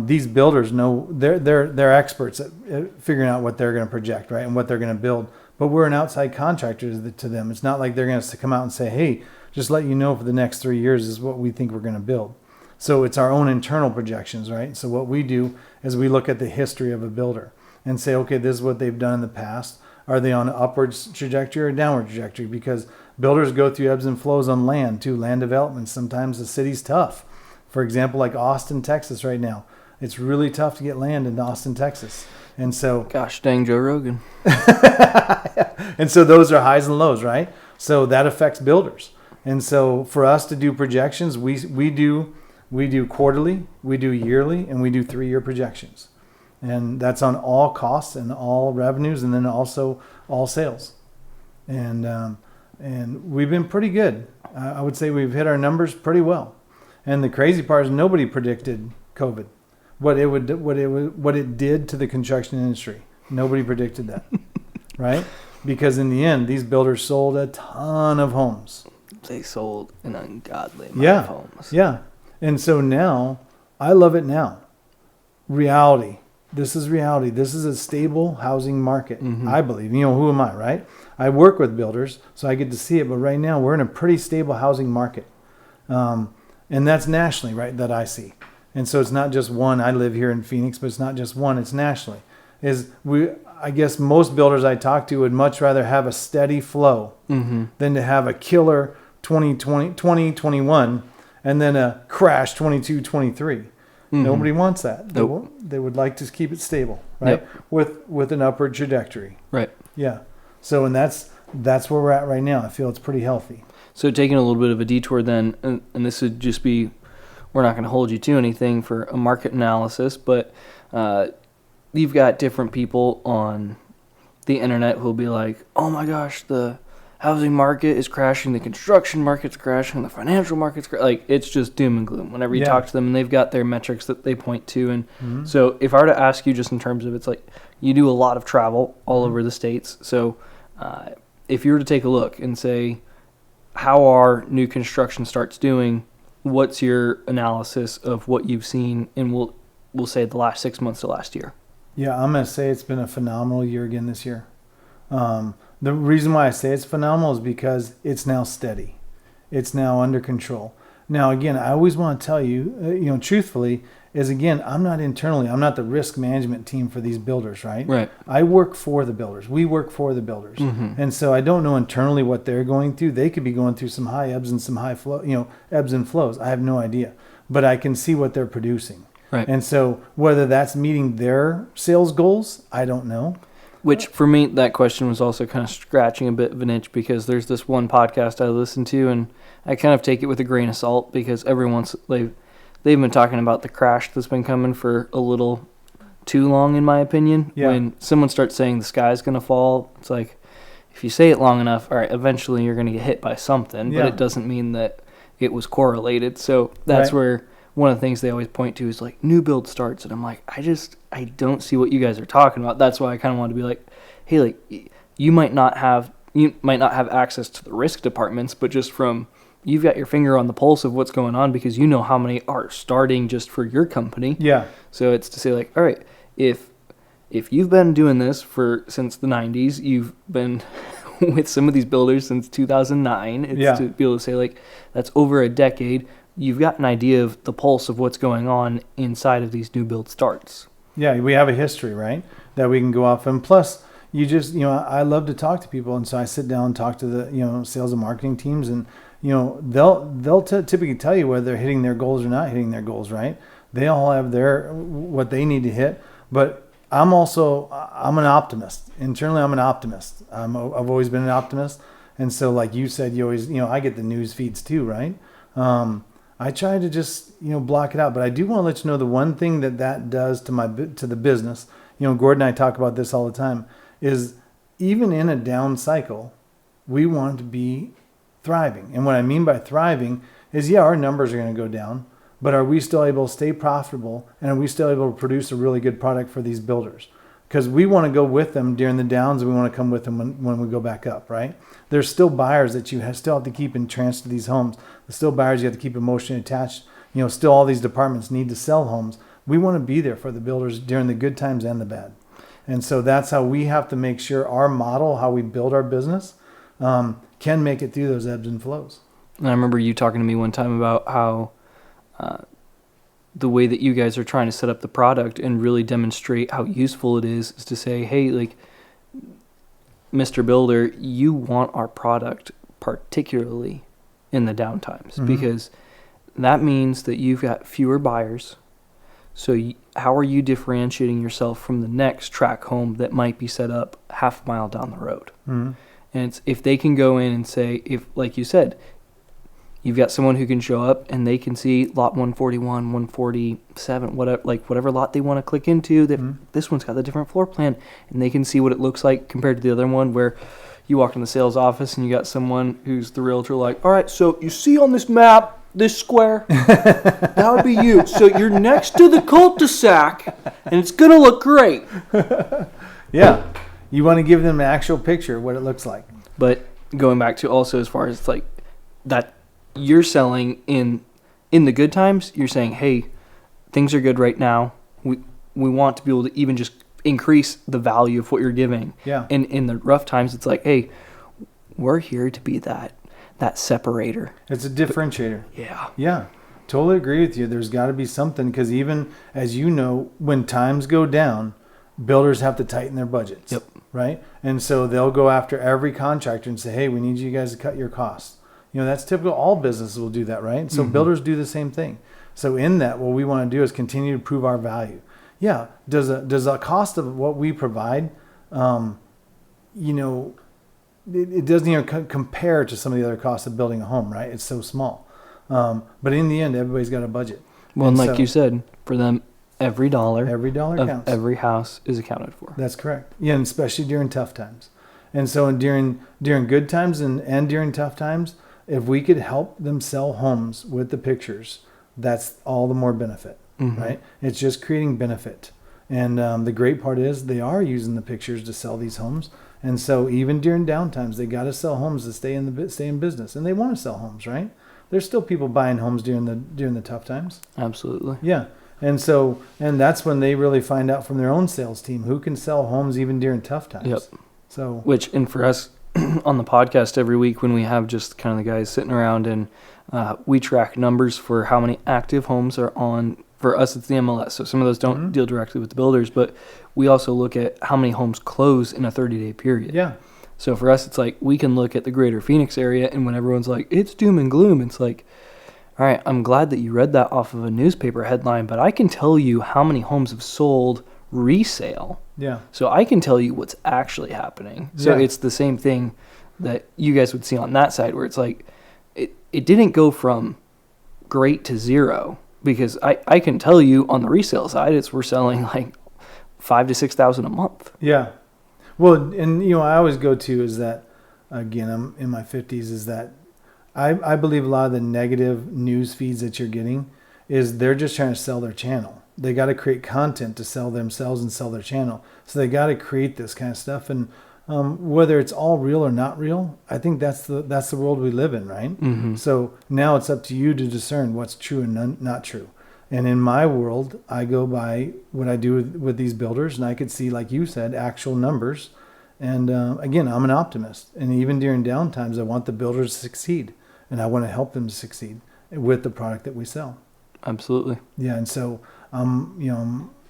These builders know they're experts at figuring out what they're going to project, right? And what they're going to build. But we're an outside contractor to them. It's not like they're going to come out and say, hey, just let you know for the next 3 years is what we think we're going to build. So it's our own internal projections, right? So what we do is we look at the history of a builder and say, okay, this is what they've done in the past. Are they on an upwards trajectory or downward trajectory? Because builders go through ebbs and flows on land too, land development. Sometimes the city's tough. For example, like Austin, Texas right now. It's really tough to get land in Austin, Texas. And so...
Gosh dang Joe Rogan.
And so those are highs and lows, right? So that affects builders. And so for us to do projections, we do quarterly, we do yearly, and we do 3-year projections. And that's on all costs and all revenues, and then also all sales. And we've been pretty good. I would say we've hit our numbers pretty well. And the crazy part is nobody predicted COVID, what it did to the construction industry. Nobody predicted that, right? Because in the end, these builders sold a ton of homes.
They sold an ungodly amount of homes.
Yeah. And so now, I love it now. Reality. This is reality. This is a stable housing market, I believe. Who am I, right? I work with builders, so I get to see it. But right now, we're in a pretty stable housing market. And that's nationally, right, that I see. And so it's not just one. I live here in Phoenix, but it's not just one. It's nationally. I guess most builders I talk to would much rather have a steady flow than to have a killer 2021 and then a crash 22, 23. Nobody wants that.
Nope.
They would like to keep it stable, right?
Yep.
With an upward trajectory.
Right.
Yeah. So, and that's where we're at right now. I feel it's pretty healthy.
So taking a little bit of a detour then, and this would just be, we're not going to hold you to anything for a market analysis, but you've got different people on the internet who'll be like, oh my gosh, the housing market is crashing, the construction market's crashing, the financial market's like, it's just doom and gloom whenever you talk to them, and they've got their metrics that they point to. And so if I were to ask you just in terms of, it's like you do a lot of travel all over the states. So if you were to take a look and say, how are new construction starts doing, what's your analysis of what you've seen in, we'll say the last 6 months to last year?
Yeah, I'm going to say it's been a phenomenal year again this year. The reason why I say it's phenomenal is because it's now steady. It's now under control. Now, again, I always want to tell you, truthfully, is again, I'm not the risk management team for these builders, right?
Right.
I work for the builders. We work for the builders. And so I don't know internally what they're going through. They could be going through some high ebbs and some high flow, ebbs and flows. I have no idea. But I can see what they're producing.
Right.
And so whether that's meeting their sales goals, I don't know.
Which for me, that question was also kind of scratching a bit of an itch, because there's this one podcast I listen to, and I kind of take it with a grain of salt, because they've been talking about the crash that's been coming for a little too long, in my opinion.
Yeah.
When someone starts saying the sky's going to fall, it's like, if you say it long enough, all right, eventually you're going to get hit by something, but it doesn't mean that it was correlated. So that's where one of the things they always point to is like new build starts. And I'm like, I don't see what you guys are talking about. That's why I kind of wanted to be like, hey, like you might not have access to the risk departments, but just from, you've got your finger on the pulse of what's going on, because you know how many are starting just for your company. Yeah. So it's to say like, all right, if you've been doing this since the 90s, you've been with some of these builders since 2009, it's to be able to say like, that's over a decade. You've got an idea of the pulse of what's going on inside of these new build starts. Yeah,
we have a history, right, that we can go off. And plus, I love to talk to people. And so I sit down and talk to the, sales and marketing teams, and, they'll typically tell you whether they're hitting their goals or not hitting their goals, right? They all have what they need to hit. But I'm an optimist. Internally, I'm an optimist. I've always been an optimist. And so like you said, you always, I get the news feeds too, right? I try to just, block it out. But I do want to let you know the one thing that does to the business, Gordon and I talk about this all the time, is even in a down cycle, we want to be thriving. And what I mean by thriving is, our numbers are going to go down, but are we still able to stay profitable, and are we still able to produce a really good product for these builders? Because we want to go with them during the downs, and we want to come with them when we go back up, right? There's still buyers that you still have to keep entranced to these homes. There's still buyers you have to keep emotionally attached. Still all these departments need to sell homes. We want to be there for the builders during the good times and the bad. And so that's how we have to make sure our model, how we build our business, can make it through those ebbs and flows.
And I remember you talking to me one time about how the way that you guys are trying to set up the product and really demonstrate how useful it is to say, hey, like, Mr. Builder, you want our product particularly in the downtimes, because that means that you've got fewer buyers. So how are you differentiating yourself from the next track home that might be set up half a mile down the road? And it's, if they can go in and say, if, like you said, you've got someone who can show up and they can see lot 141, 147, whatever lot they want to click into, that this one's got the different floor plan, and they can see what it looks like compared to the other one, where you walk in the sales office and you got someone who's the realtor like, all right, so you see on this map, this square, that would be you. So you're next to the cul-de-sac, and it's going to look great.
Yeah. You want to give them an actual picture of what it looks like.
But going back to also as far as like that, you're selling in the good times, you're saying, hey, things are good right now. We want to be able to even just increase the value of what you're giving. Yeah. And in the rough times, it's like, hey, we're here to be that separator.
It's a differentiator.
Yeah.
Yeah. Totally agree with you. There's got to be something, because even as you know, when times go down, builders have to tighten their budgets.
Yep.
Right? And so they'll go after every contractor and say, hey, we need you guys to cut your costs. That's typical. All businesses will do that, right? So builders do the same thing. So in that, what we want to do is continue to prove our value. Yeah. Does the cost of what we provide, it doesn't even compare to some of the other costs of building a home, right? It's so small. But in the end, everybody's got a budget.
Well, and like you said, for them, every dollar of
counts.
every house is accounted for.
That's correct. Yeah, and especially during tough times. And so during good times and during tough times, if we could help them sell homes with the pictures, that's all the more benefit, right? It's just creating benefit. And the great part is they are using the pictures to sell these homes. And so even during downtimes, they got to sell homes to stay in business. And they want to sell homes, right? There's still people buying homes during the tough times.
Absolutely.
Yeah. And that's when they really find out from their own sales team who can sell homes even during tough times.
Yep.
So
and for us on the podcast every week when we have just kind of the guys sitting around and we track numbers for how many active homes are on. For us, it's the MLS. So some of those don't deal directly with the builders, but we also look at how many homes close in a 30-day period.
Yeah.
So for us, it's like we can look at the greater Phoenix area, and when everyone's like, it's doom and gloom, it's like, all right, I'm glad that you read that off of a newspaper headline, but I can tell you how many homes have sold resale.
Yeah.
So I can tell you what's actually happening. So it's the same thing that you guys would see on that side where it's like, it didn't go from great to zero, because I can tell you on the resale side, we're selling like 5,000 to 6,000 a month.
Yeah. Well, and I always go to is that, again, I'm in my 50s, is that I believe a lot of the negative news feeds that you're getting is they're just trying to sell their channel. They got to create content to sell themselves and sell their channel. So they got to create this kind of stuff. And whether it's all real or not real, I think that's the world we live in, right? Mm-hmm. So now it's up to you to discern what's true and not true. And in my world, I go by what I do with these builders, and I could see, like you said, actual numbers. And again, I'm an optimist. And even during downtimes, I want the builders to succeed, and I want to help them to succeed with the product that we sell.
Absolutely.
Yeah, and so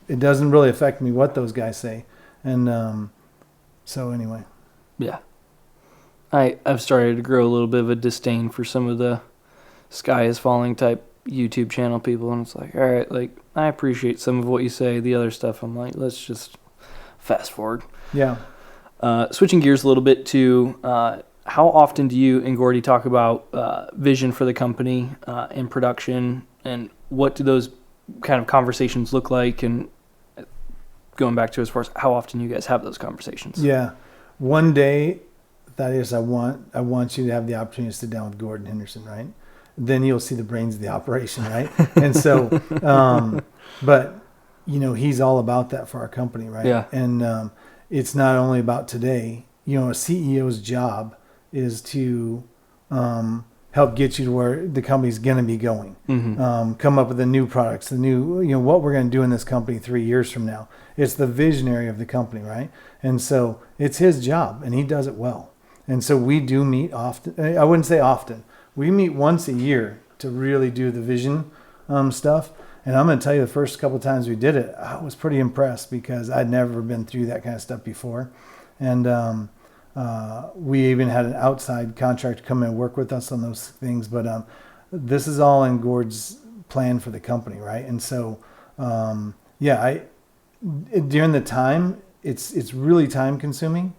it doesn't really affect me what those guys say. And so anyway.
Yeah. I've started to grow a little bit of a disdain for some of the sky is falling type YouTube channel people, and it's like, all right, like I appreciate some of what you say. The other stuff, I'm like, let's just fast forward.
Yeah.
Switching gears a little bit to how often do you and Gordy talk about vision for the company and production, and what do those kind of conversations look like? And going back to as far as how often you guys have those conversations.
Yeah. One day, Thaddeus, I want you to have the opportunity to sit down with Gordon Henderson, right? Then you'll see the brains of the operation, right? And so, but he's all about that for our company, right?
Yeah.
And it's not only about today. A CEO's job is to help get you to where the company's going to be going. Mm-hmm. Come up with the new products, the new, what we're going to do in this company 3 years from now. It's the visionary of the company, right? And so it's his job, and he does it well. And so we do meet often. I wouldn't say often. We meet once a year to really do the vision stuff. And I'm going to tell you, the first couple of times we did it, I was pretty impressed because I'd never been through that kind of stuff before. And we even had an outside contractor come in and work with us on those things. But this is all in Gord's plan for the company, right? And so, during the time, it's really time consuming.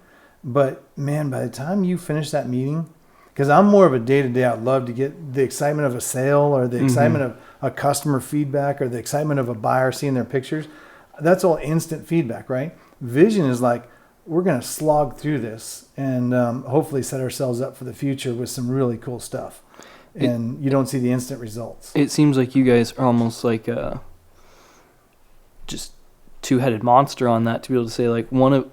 But man, by the time you finish that meeting, because I'm more of a day-to-day, I'd love to get the excitement of a sale or the excitement of a customer feedback or the excitement of a buyer seeing their pictures. That's all instant feedback, right? Vision is like, we're going to slog through this and hopefully set ourselves up for the future with some really cool stuff. And you don't see the instant results. It
seems like you guys are almost like a just two-headed monster on that, to be able to say, like, one of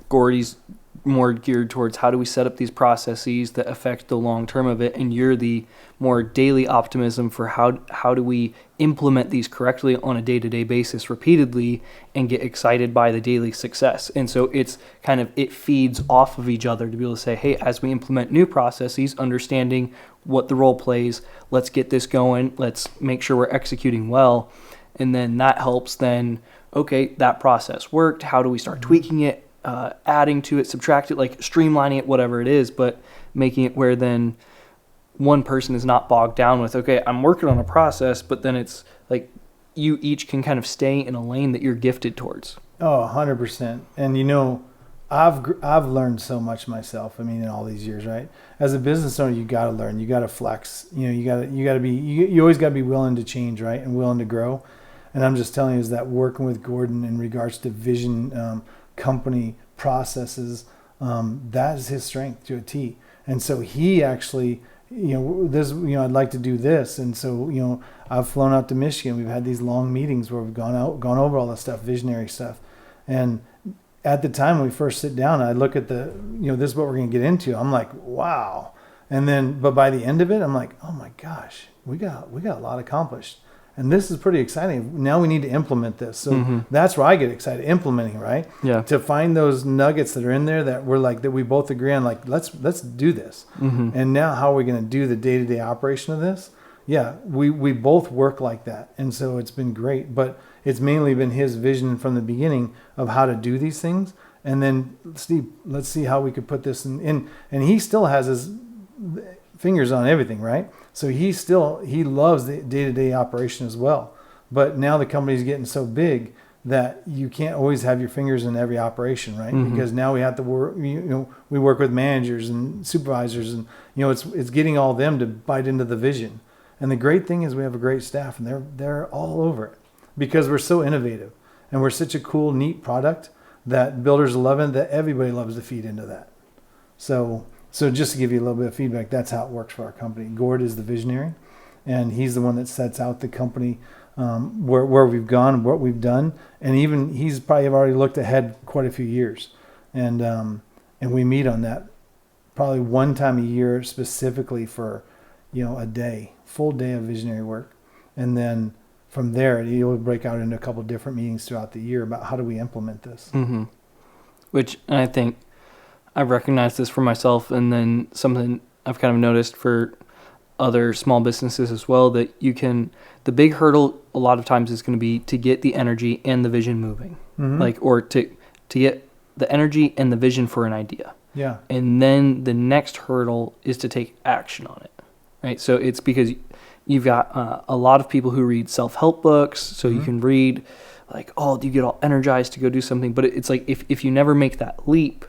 Gordy's more geared towards how do we set up these processes that affect the long term of it, and you're the more daily optimism for how do we implement these correctly on a day-to-day basis repeatedly and get excited by the daily success. And so it's kind of, it feeds off of each other to be able to say, hey, as we implement new processes, understanding what the role plays, let's get this going, let's make sure we're executing well. And then that helps then okay, that process worked. How do we start tweaking it, adding to it, subtract it, like streamlining it, whatever it is, but making it where then one person is not bogged down with, okay, I'm working on a process, but then it's like you each can kind of stay in a lane that you're gifted towards.
Oh, 100%. And you know, I've learned so much myself. I mean, in all these years, right? As a business owner, you got to learn. You got to flex. You know, you got to be. You always got to be willing to change, right? And willing to grow. And I'm just telling you, is that working with Gordon in regards to vision, company processes, that is his strength to a T. And so he actually, you know, this, you know, I'd like to do this. And so, you know, I've flown out to Michigan. We've had these long meetings where we've gone over all this stuff, visionary stuff. And at the time when we first sit down, I look at the, you know, this is what we're going to get into. I'm like, wow. And then, but by the end of it, I'm like, oh my gosh, we got a lot accomplished. And this is pretty exciting. Now we need to implement this. So that's where I get excited, implementing, right?
Yeah.
To find those nuggets that are in there that we're like, that we both agree on, like, let's do this. And now how are we going to do the day-to-day operation of this? Yeah, we both work like that. And so it's been great, but it's mainly been his vision from the beginning of how to do these things. And then let's see how we could put this in. And he still has his fingers on everything, right? So he loves the day-to-day operation as well. But now the company's getting so big that you can't always have your fingers in every operation, right? Because now we have to work, you know, we work with managers and supervisors, and, you know, it's getting all them to bite into the vision. And the great thing is we have a great staff, and they're all over it because we're so innovative and we're such a cool, neat product that builders love it, that everybody loves to feed into that. So just to give you a little bit of feedback, that's how it works for our company. Gord is the visionary, and he's the one that sets out the company, where we've gone, what we've done, and even he's probably already looked ahead quite a few years. And we meet on that probably one time a year specifically for, you know, full day of visionary work. And then from there, you'll break out into a couple of different meetings throughout the year about how do we implement this.
Which I think I've recognized this for myself, and then something I've kind of noticed for other small businesses as well, that the big hurdle a lot of times is going to be to get the energy and the vision moving, or to get the energy and the vision for an idea.
Yeah.
And then the next hurdle is to take action on it, right? So it's because you've got a lot of people who read self-help books, so you can read like, oh, do you get all energized to go do something? But it's like if you never make that leap,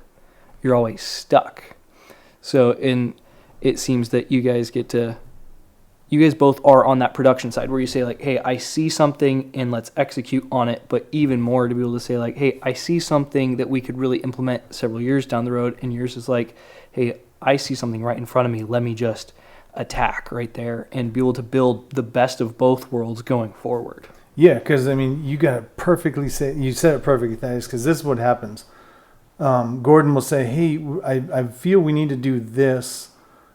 you're always stuck. So it seems that you guys both are on that production side where you say like, hey, I see something and let's execute on it. But even more to be able to say like, hey, I see something that we could really implement several years down the road. And yours is like, hey, I see something right in front of me. Let me just attack right there and be able to build the best of both worlds going forward.
Yeah, because I mean, you said it perfectly, Thaddeus, because this is what happens. Gordon will say, hey, I feel we need to do this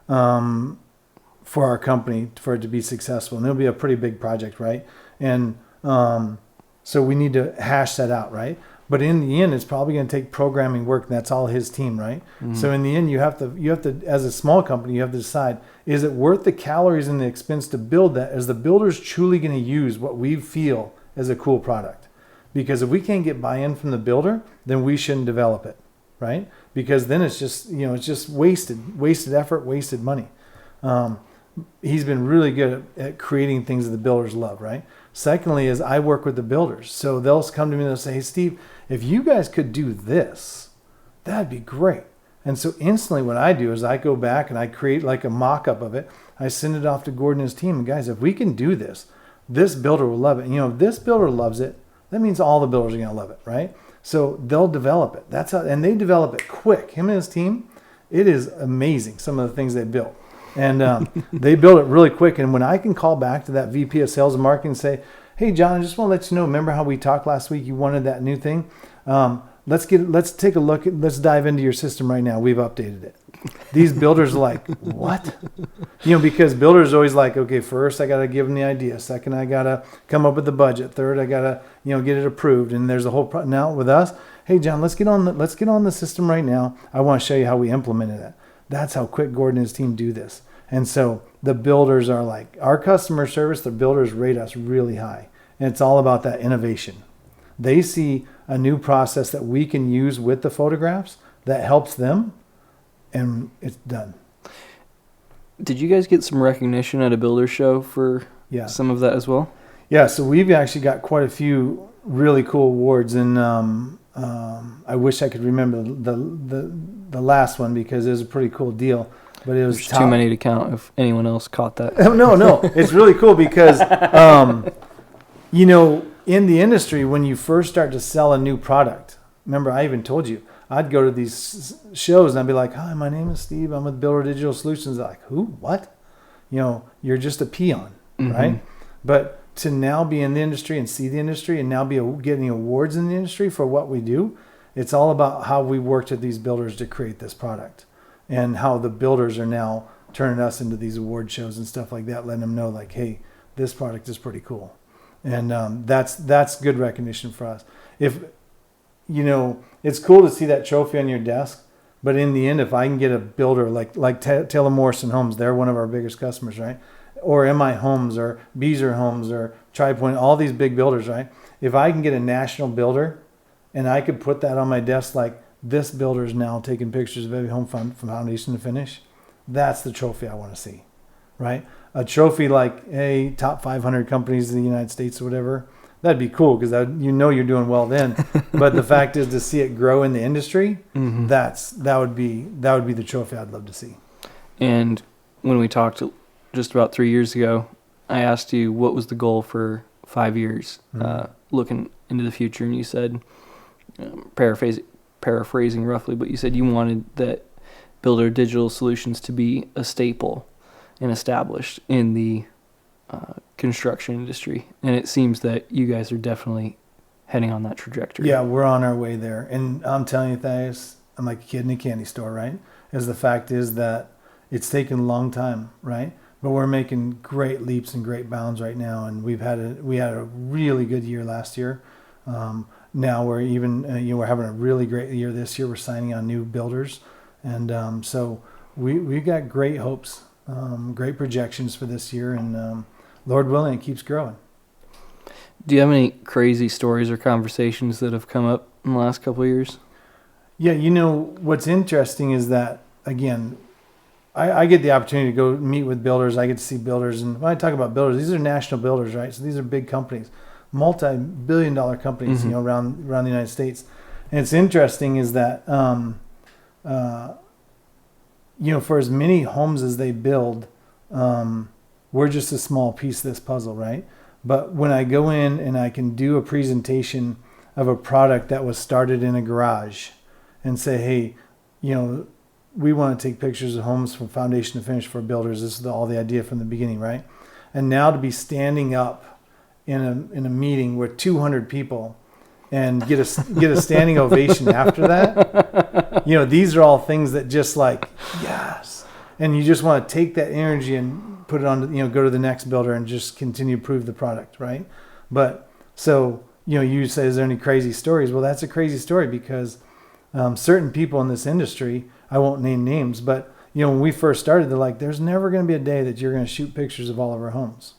for our company for it to be successful. And it'll be a pretty big project, right? And so we need to hash that out, right? But in the end, it's probably going to take programming work, and that's all his team, right? So in the end, you have to, as a small company, you have to decide, is it worth the calories and the expense to build that? Is the builders truly going to use what we feel is a cool product? Because if we can't get buy-in from the builder, then we shouldn't develop it, right? Because then it's just, you know, it's just wasted effort, wasted money. He's been really good at creating things that the builders love, right? Secondly is I work with the builders. So they'll come to me and they'll say, hey, Steve, if you guys could do this, that'd be great. And so instantly what I do is I go back and I create like a mock-up of it. I send it off to Gordon and his team. And guys, if we can do this, this builder will love it. And, you know, if this builder loves it, that means all the builders are going to love it, right? So they'll develop it. That's how, and they develop it quick. Him and his team, it is amazing, some of the things they built. And they build it really quick. And when I can call back to that VP of sales and marketing and say, hey, John, I just want to let you know, remember how we talked last week? You wanted that new thing. Let's take a look. Let's dive into your system right now. We've updated it. These builders are like, what? You know, because builders are always like, okay, first I got to give them the idea. Second, I got to come up with the budget. Third, I got to, you know, get it approved. And there's a whole now with us. Hey, John, let's get on the system right now. I want to show you how we implemented it. That's how quick Gordon and his team do this. And so the builders are like, our customer service, the builders rate us really high. And it's all about that innovation. They see a new process that we can use with the photographs that helps them, and it's done.
Did you guys get some recognition at a builder show for some of that as well?
Yeah, so we've actually got quite a few really cool awards, and I wish I could remember the last one because it was a pretty cool deal. But it was
There's too many to count if anyone else caught that.
No, it's really cool because in the industry, when you first start to sell a new product, remember I even told you, I'd go to these shows and I'd be like, "Hi, my name is Steve. I'm with Builder Digital Solutions." They're like, "Who? What?" You're just a peon, right? But to now be in the industry and see the industry and now be getting awards in the industry for what we do, it's all about how we worked with these builders to create this product and how the builders are now turning us into these award shows and stuff like that, letting them know like, hey, this product is pretty cool. And that's good recognition for us. If, it's cool to see that trophy on your desk, but in the end, if I can get a builder like Taylor Morrison Homes, they're one of our biggest customers, right? Or MI Homes or Beezer Homes or TriPoint, all these big builders, right? If I can get a national builder and I could put that on my desk, like this builder is now taking pictures of every home from foundation to finish, that's the trophy I want to see, right? A trophy like, hey, top 500 companies in the United States or whatever, that'd be cool because you're doing well then. But the fact is to see it grow in the industry, that would be the trophy I'd love to see.
And when we talked just about 3 years ago, I asked you what was the goal for 5 years, looking into the future, and you said, paraphrasing roughly, but you said you wanted that Builder Digital Solutions to be a staple and established in the construction industry. And it seems that you guys are definitely heading on that trajectory.
Yeah, we're on our way there. And I'm telling you, Thaddeus, I'm like a kid in a candy store, right? As the fact is that it's taken a long time, right? But we're making great leaps and great bounds right now. And we had a really good year last year. Now we're even, we're having a really great year this year. We're signing on new builders. And so we've got great hopes, great projections for this year. And Lord willing, it keeps growing.
Do you have any crazy stories or conversations that have come up in the last couple of years?
Yeah, what's interesting is that, again, I get the opportunity to go meet with builders. I get to see builders. And when I talk about builders, these are national builders, right? So these are big companies, multi-billion-dollar companies, around the United States. And it's interesting is that, for as many homes as they build, we're just a small piece of this puzzle, right? But when I go in and I can do a presentation of a product that was started in a garage and say, hey, we want to take pictures of homes from foundation to finish for builders. This is all the idea from the beginning, right? And now to be standing up in a meeting with 200 people and get a standing ovation after that, these are all things that just like, yes. And you just want to take that energy and put it on, go to the next builder and just continue to prove the product, right? But so, you say, is there any crazy stories? Well, that's a crazy story because certain people in this industry, I won't name names, but when we first started, they're like, there's never going to be a day that you're going to shoot pictures of all of our homes.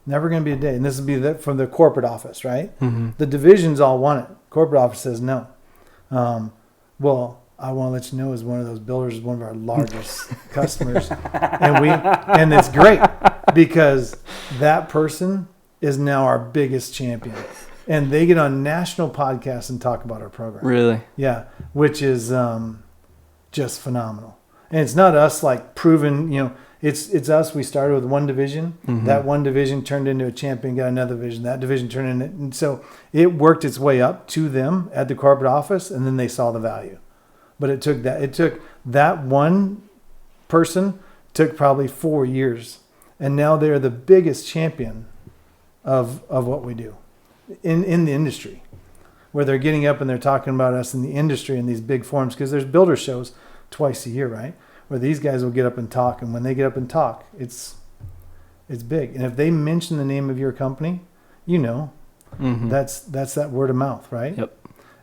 Never going to be a day. And this will be from the corporate office, right? Mm-hmm. The divisions all want it. Corporate office says no. Well, I want to let you know, as one of those builders is one of our largest customers. And it's great because that person is now our biggest champion. And they get on national podcasts and talk about our program.
Really?
Yeah, which is just phenomenal. And it's not us like proven, it's us. We started with one division. Mm-hmm. That one division turned into a champion, got another division. That division turned into, and so it worked its way up to them at the corporate office, and then they saw the value. But it took that one person took probably 4 years, and now they're the biggest champion of what we do in the industry, where they're getting up and they're talking about us in the industry in these big forums, because there's builder shows twice a year, right? Where these guys will get up and talk, and when they get up and talk, it's big. And if they mention the name of your company, mm-hmm. that's that word of mouth, right?
Yep.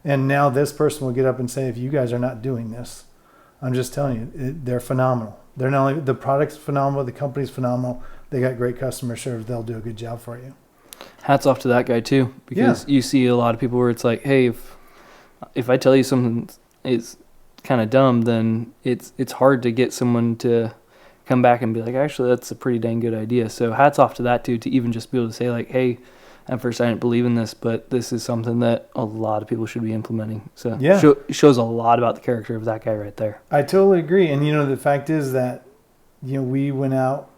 And now this person will get up and say, if you guys are not doing this, I'm just telling you, they're phenomenal. They're not only, the product's phenomenal, the company's phenomenal. They got great customer service. They'll do a good job for you.
Hats off to that guy too, because you see a lot of people where it's like, hey, if I tell you something is kind of dumb, then it's hard to get someone to come back and be like, actually, that's a pretty dang good idea. So hats off to that too, to even just be able to say like, hey, at first I didn't believe in this, but this is something that a lot of people should be implementing. So it shows a lot about the character of that guy right there.
I totally agree. And, the fact is that, we went out,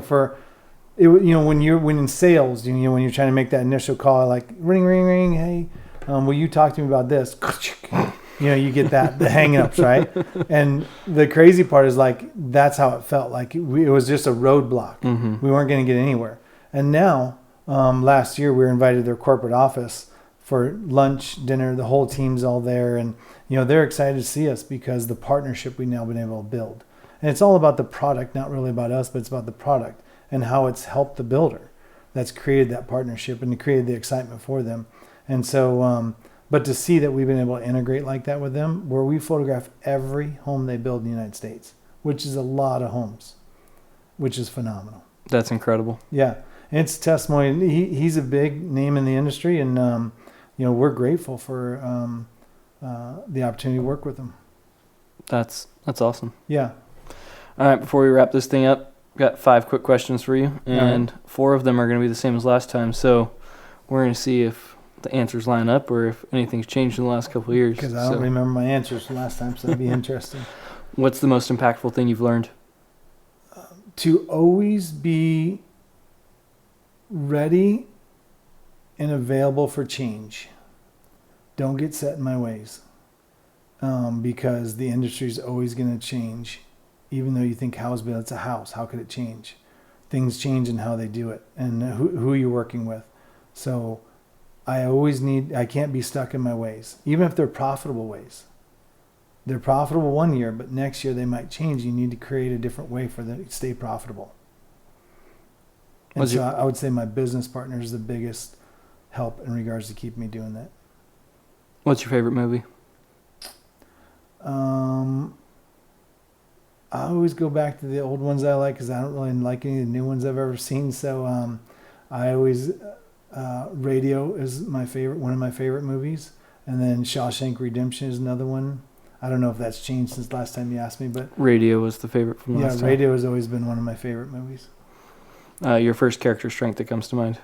for it, when in sales, when you're trying to make that initial call, like ring, ring, ring. Hey, will you talk to me about this? You get the hang-ups, right? And the crazy part is like, that's how it felt. Like it was just a roadblock. Mm-hmm. We weren't going to get anywhere. And now, last year we were invited to their corporate office for lunch, dinner. The whole team's all there. And, they're excited to see us because the partnership we've now been able to build. And it's all about the product, not really about us, but it's about the product and how it's helped the builder that's created that partnership and created the excitement for them. And so, but to see that we've been able to integrate like that with them, where we photograph every home they build in the United States, which is a lot of homes, which is phenomenal.
That's incredible.
Yeah. And it's testimony. He's a big name in the industry, and, we're grateful for the opportunity to work with him.
That's awesome.
Yeah.
All right, before we wrap this thing up, got 5 quick questions for you, and 4 of them are going to be the same as last time. So we're going to see if the answers line up or if anything's changed in the last couple of years.
Because I don't remember my answers from last time, so that'd be interesting.
What's the most impactful thing you've learned?
To always be ready and available for change. Don't get set in my ways, because the industry is always going to change. Even though you think house build, it's a house. How could it change? Things change in how they do it and who you're working with. So I can't be stuck in my ways, even if they're profitable ways. They're profitable one year, but next year they might change. You need to create a different way for them to stay profitable. And so I would say my business partner is the biggest help in regards to keep me doing that.
What's your favorite movie?
I always go back to the old ones I like because I don't really like any of the new ones I've ever seen. So I always Radio is one of my favorite movies, and then Shawshank Redemption is another one. I don't know if that's changed since last time you asked me, but
Radio was the favorite from last time.
Yeah, Radio has always been one of my favorite movies.
Your first character strength that comes to mind?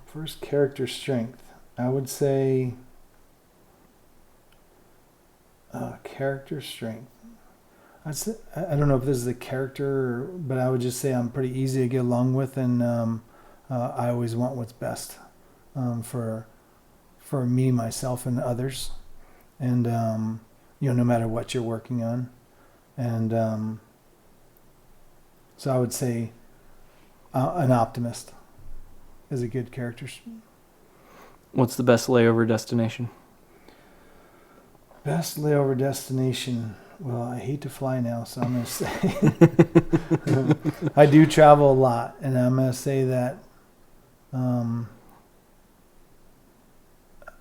First character strength, I would say. Character strength. I don't know if this is a character, but I would just say I'm pretty easy to get along with, and I always want what's best for me, myself, and others, and no matter what you're working on, and so I would say an optimist is a good character.
What's the best layover destination?
Best layover destination. Well, I hate to fly now, so I'm going to say I do travel a lot, and I'm going to say that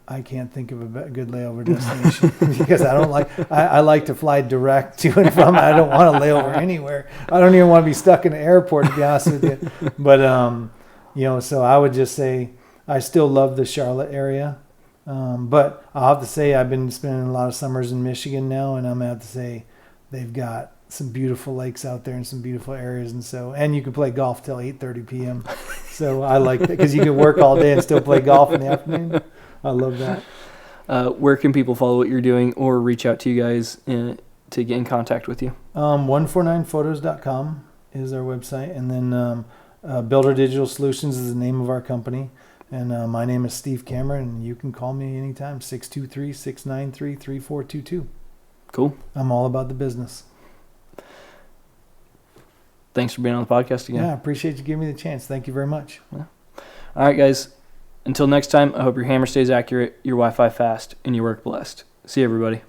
I can't think of a good layover destination because I like to fly direct to and from. I don't want to lay over anywhere. I don't even want to be stuck in an airport, to be honest with you. But so I would just say I still love the Charlotte area. But I'll have to say I've been spending a lot of summers in Michigan now, and I'm going to have to say they've got some beautiful lakes out there and some beautiful areas, and you can play golf till 8:30 p.m. So I like that because you can work all day and still play golf in the afternoon. I love that.
Where can people follow what you're doing or reach out to you guys to get in contact with you?
149photos.com is our website, and then Builder Digital Solutions is the name of our company. And my name is Steve Cameron, and you can call me anytime, 623-693-3422.
Cool.
I'm all about the business.
Thanks for being on the podcast again.
Yeah, I appreciate you giving me the chance. Thank you very much.
Yeah. All right, guys. Until next time, I hope your hammer stays accurate, your Wi-Fi fast, and your work blessed. See you, everybody.